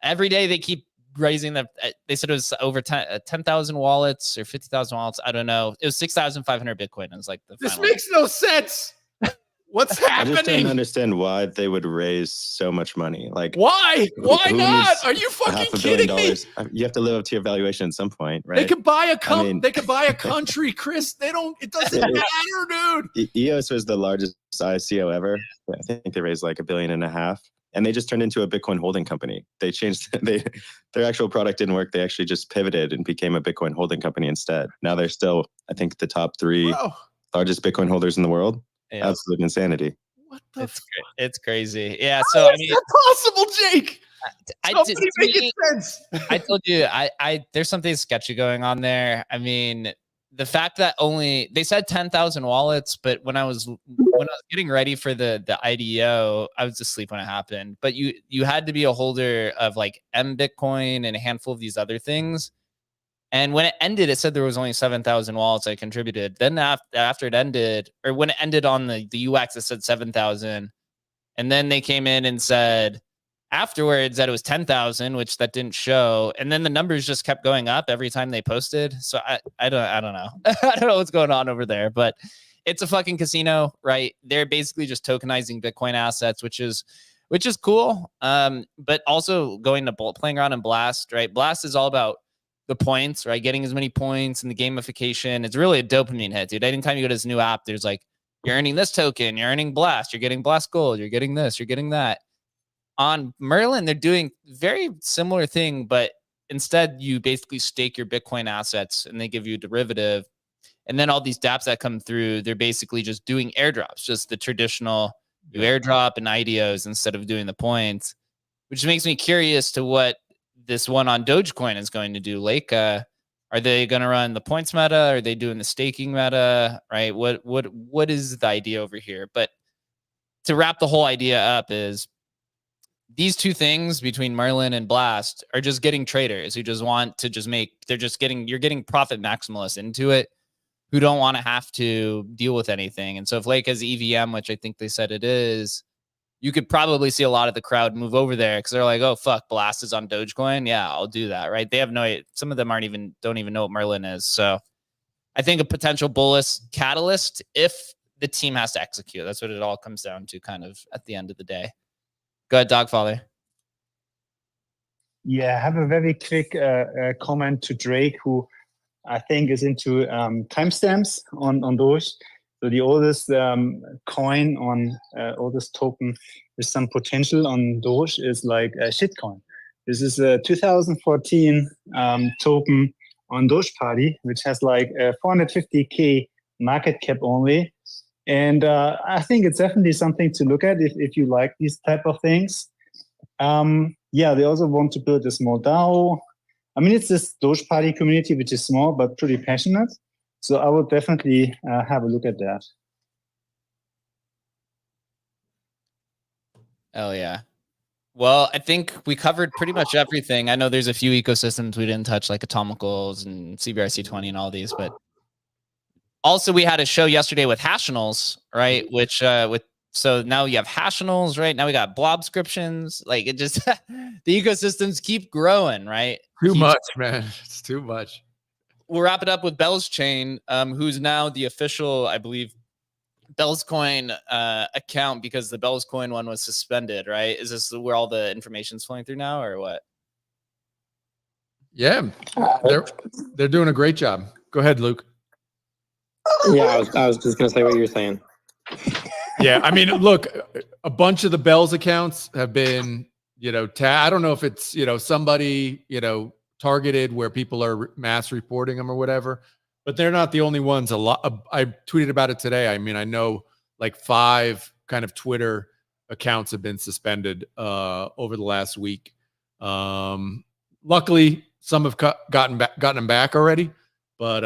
Speaker 1: every day they keep raising the. They said it was over 10,000 wallets or 50,000 wallets. I don't know. It was 6,500 Bitcoin. It was like
Speaker 2: this makes no sense. What's happening?
Speaker 5: I just don't understand why they would raise so much money. Like,
Speaker 2: why? Why not? Are you fucking kidding me?
Speaker 5: You have to live up to your valuation at some point, right?
Speaker 2: They could buy a they could buy a country, Chris. They don't. It doesn't matter, dude.
Speaker 5: EOS was the largest ICO ever. I think they raised like $1.5 billion, and they just turned into a Bitcoin holding company. They changed. Their actual product didn't work. They actually just pivoted and became a Bitcoin holding company instead. Now they're still, I think, the top 3 largest Bitcoin holders in the world. Yeah. Absolute insanity.
Speaker 2: What the
Speaker 1: it's crazy. Yeah. So
Speaker 2: I mean, possible, Jake.
Speaker 1: Make it sense. I told you, there's something sketchy going on there. I mean, the fact that they said 10,000 wallets, but when I was getting ready for the IDO, I was asleep when it happened. But you had to be a holder of like Bitcoin and a handful of these other things. And when it ended, it said there was only 7,000 wallets I contributed. Then after it ended, or when it ended on the UX, it said 7,000. And then they came in and said afterwards that it was 10,000, which that didn't show. And then the numbers just kept going up every time they posted. So I don't know. I don't know what's going on over there, but it's a fucking casino, right? They're basically just tokenizing Bitcoin assets, which is cool. But also playing around in Blast, right? Blast is all about the points, right? Getting as many points and the gamification. It's really a dopamine hit, dude. Anytime you go to this new app, there's like, you're earning this token, you're earning Blast, you're getting Blast Gold, you're getting this, you're getting that. On Merlin, they're doing very similar thing, but instead you basically stake your Bitcoin assets and they give you a derivative. And then all these dApps that come through, they're basically just doing airdrops, just the traditional you airdrop and IDOs instead of doing the points, which makes me curious to what this one on Dogecoin is going to do. Like, are they going to run the points meta? Are they doing the staking meta? Right? What is the idea over here? But to wrap the whole idea up is these two things between Merlin and Blast are just getting traders who just want to you're getting profit maximalists into it who don't want to have to deal with anything. And so if Lake has EVM, which I think they said it is, you could probably see a lot of the crowd move over there because they're like, oh, fuck, Blast is on Dogecoin. Yeah, I'll do that, right? They have some of them don't even know what Merlin is. So I think a potential bullish catalyst if the team has to execute. That's what it all comes down to kind of at the end of the day. Go ahead, Dogfather.
Speaker 10: Yeah, I have a very quick comment to Drake, who I think is into timestamps on Doge. So the oldest coin on oldest token with some potential on Doge is like a shitcoin. This is a 2014 token on Doge Party, which has like 450K market cap only. And I think it's definitely something to look at if you like these type of things. Yeah, they also want to build a small DAO. I mean, it's this Doge Party community, which is small but pretty passionate. So I would definitely have a look at that.
Speaker 1: Oh, yeah. Well, I think we covered pretty much everything. I know there's a few ecosystems we didn't touch, like Atomicals and CBRC20 and all these, but also we had a show yesterday with Hashinals, right? Which with So now you have Hashinals, right? Now we got blobscriptions. Like it just the ecosystems keep growing, right?
Speaker 2: Too much, man. It's too much.
Speaker 1: We'll wrap it up with Bell's Chain, who's now the official, I believe, Bell's Coin account, because the Bell's Coin one was suspended, right? Is this where all the information's flowing through now, or what?
Speaker 2: Yeah, they're doing a great job. Go ahead, Luke.
Speaker 9: Yeah, I was just gonna say what you were saying.
Speaker 2: Yeah, I mean, look, a bunch of the Bells accounts have been, I don't know if it's, somebody, targeted where people are mass reporting them or whatever, but they're not the only ones. I tweeted about it today. I mean, I know like 5 kind of Twitter accounts have been suspended over the last week. Luckily, some have gotten them back already, but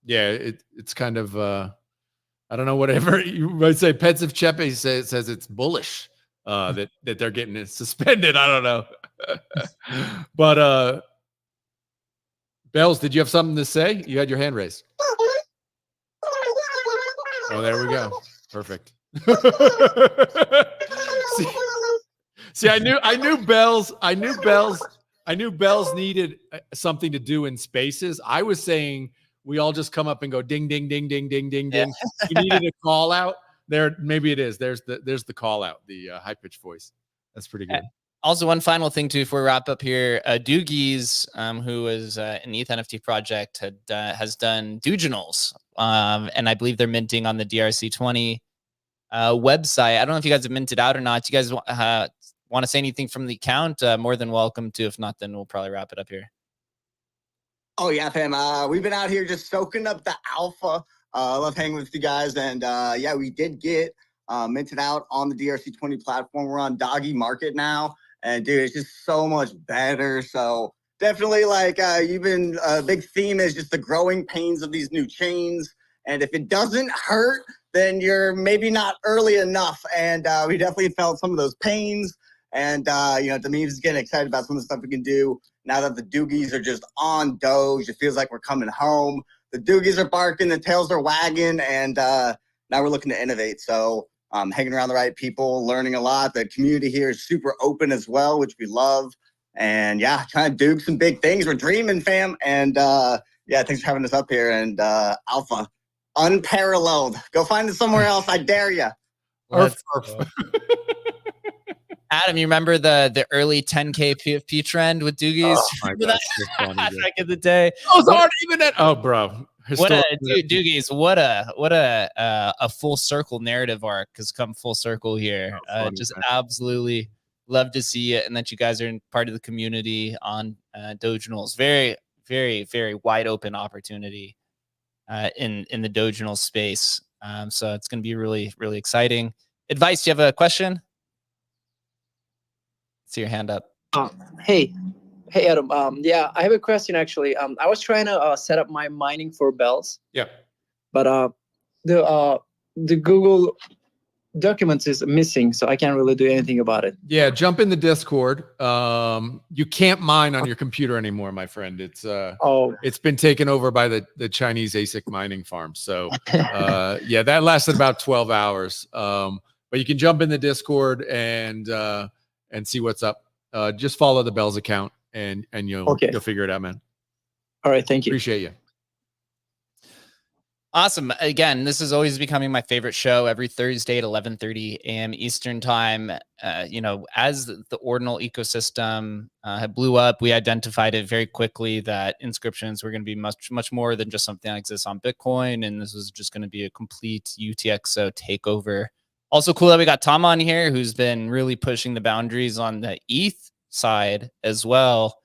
Speaker 2: yeah, it's kind of I don't know, whatever you might say. Pensive Chepe says it's bullish that they're getting it suspended. I don't know, but Bells, did you have something to say? You had your hand raised. Oh, there we go. Perfect. See, I knew Bells needed something to do in spaces. I was saying we all just come up and go ding, ding, ding, ding, ding, ding, ding. You needed a call out there. Maybe it is. There's the call out, the high pitched voice. That's pretty good.
Speaker 1: Also, one final thing too, before we wrap up here, Doogies, who is an ETH NFT project, has done Dooginals, and I believe they're minting on the DRC20 website. I don't know if you guys have minted out or not. You guys want to say anything from the account? More than welcome to. If not, then we'll probably wrap it up here.
Speaker 6: Oh yeah, fam. We've been out here just soaking up the alpha. I love hanging with you guys, and yeah, we did get minted out on the DRC20 platform. We're on Doggy Market now, and dude, it's just so much better. So definitely, like, you've been a big theme is just the growing pains of these new chains, and if it doesn't hurt, then you're maybe not early enough. And we definitely felt some of those pains. And, the memes is getting excited about some of the stuff we can do now that the Doogies are just on Doge. It feels like we're coming home. The Doogies are barking, the tails are wagging, and now we're looking to innovate. So hanging around the right people, learning a lot. The community here is super open as well, which we love. And yeah, trying to do some big things. We're dreaming, fam. And yeah, thanks for having us up here. And alpha, unparalleled. Go find it somewhere else. I dare you.
Speaker 1: Adam, you remember the early 10K PFP trend with Doogies?
Speaker 2: Oh my gosh,
Speaker 1: back in the day.
Speaker 2: Those aren't even that. Oh, bro.
Speaker 1: Doogies, what a full circle narrative arc has come full circle here. Just absolutely love to see it, and that you guys are part of the community on Doginals. Very, very, very wide open opportunity in the Doginal space. So it's going to be really, really exciting. Advice? Do you have a question? See your hand up.
Speaker 12: Hey Adam. Yeah, I have a question actually. I was trying to set up my mining for Bells.
Speaker 2: Yeah.
Speaker 12: But the Google Documents is missing, so I can't really do anything about it.
Speaker 2: Yeah, jump in the Discord. You can't mine on your computer anymore, my friend. It's it's been taken over by the Chinese ASIC mining farm. So yeah, that lasted about 12 hours. But you can jump in the Discord and see what's up. Just follow the Bells account and you'll figure it out, man.
Speaker 12: All right, thank you.
Speaker 2: Appreciate you.
Speaker 1: Awesome. Again, this is always becoming my favorite show every Thursday at 11:30 a.m. Eastern time. As the ordinal ecosystem had blew up, we identified it very quickly that inscriptions were going to be much, much more than just something that exists on Bitcoin. And this was just going to be a complete UTXO takeover. Also cool that we got Tom on here, who's been really pushing the boundaries on the ETH side as well.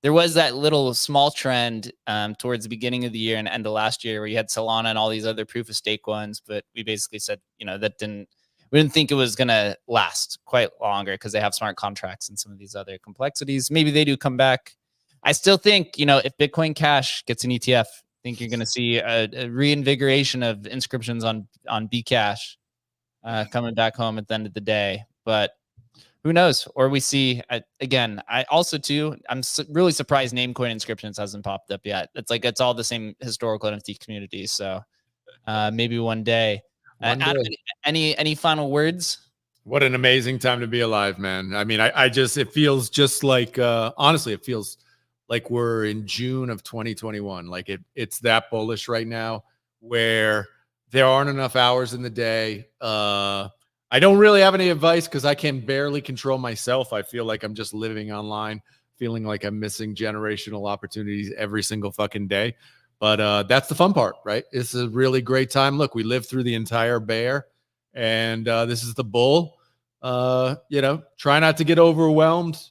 Speaker 1: There was that little small trend towards the beginning of the year and end of last year where you had Solana and all these other proof of stake ones, but we basically said, we didn't think it was going to last quite longer because they have smart contracts and some of these other complexities. Maybe they do come back. I still think, if Bitcoin Cash gets an ETF, I think you're going to see a reinvigoration of inscriptions on Bcash coming back home at the end of the day. But who knows? Or we see, again, I'm really surprised Namecoin Inscriptions hasn't popped up yet. It's all the same historical NFT community. So maybe one day. Adam, any final words?
Speaker 2: What an amazing time to be alive, man. I mean, it feels just like, honestly, it feels like we're in June of 2021. Like it's that bullish right now where there aren't enough hours in the day. I don't really have any advice because I can barely control myself. I feel like I'm just living online, feeling like I'm missing generational opportunities every single fucking day. But that's the fun part, right? It's a really great time. Look, we lived through the entire bear, and this is the bull. Try not to get overwhelmed.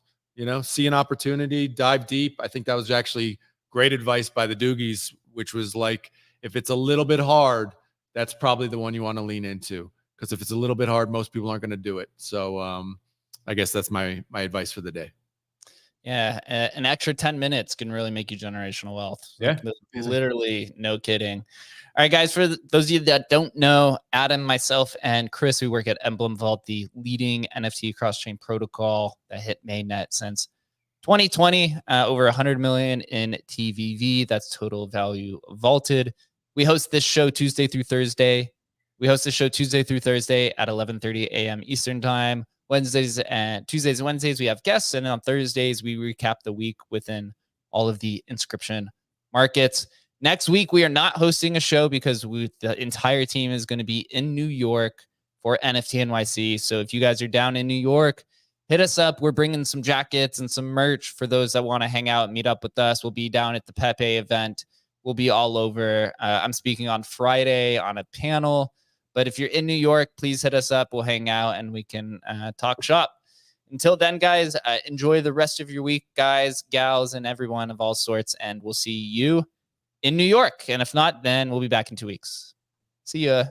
Speaker 2: See an opportunity, dive deep. I think that was actually great advice by the Doogies, which was like, if it's a little bit hard, that's probably the one you want to lean into. Because if it's a little bit hard, most people aren't going to do it. So I guess that's my advice for the day.
Speaker 1: Yeah, an extra 10 minutes can really make you generational wealth.
Speaker 2: Yeah,
Speaker 1: literally, no kidding. All right, guys, for those of you that don't know, Adam, myself, and Chris, we work at Emblem Vault, the leading NFT cross-chain protocol that hit mainnet since 2020, over 100 million in TVV. That's total value vaulted. We host this show Tuesday through Thursday. At 11:30 a.m. Eastern time. Tuesdays and Wednesdays, we have guests. And on Thursdays, we recap the week within all of the inscription markets. Next week, we are not hosting a show because the entire team is going to be in New York for NFT NYC. So if you guys are down in New York, hit us up. We're bringing some jackets and some merch for those that want to hang out and meet up with us. We'll be down at the Pepe event. We'll be all over. I'm speaking on Friday on a panel. But if you're in New York, please hit us up. We'll hang out and we can talk shop. Until then, guys, enjoy the rest of your week, guys, gals, and everyone of all sorts. And we'll see you in New York. And if not, then we'll be back in 2 weeks. See ya.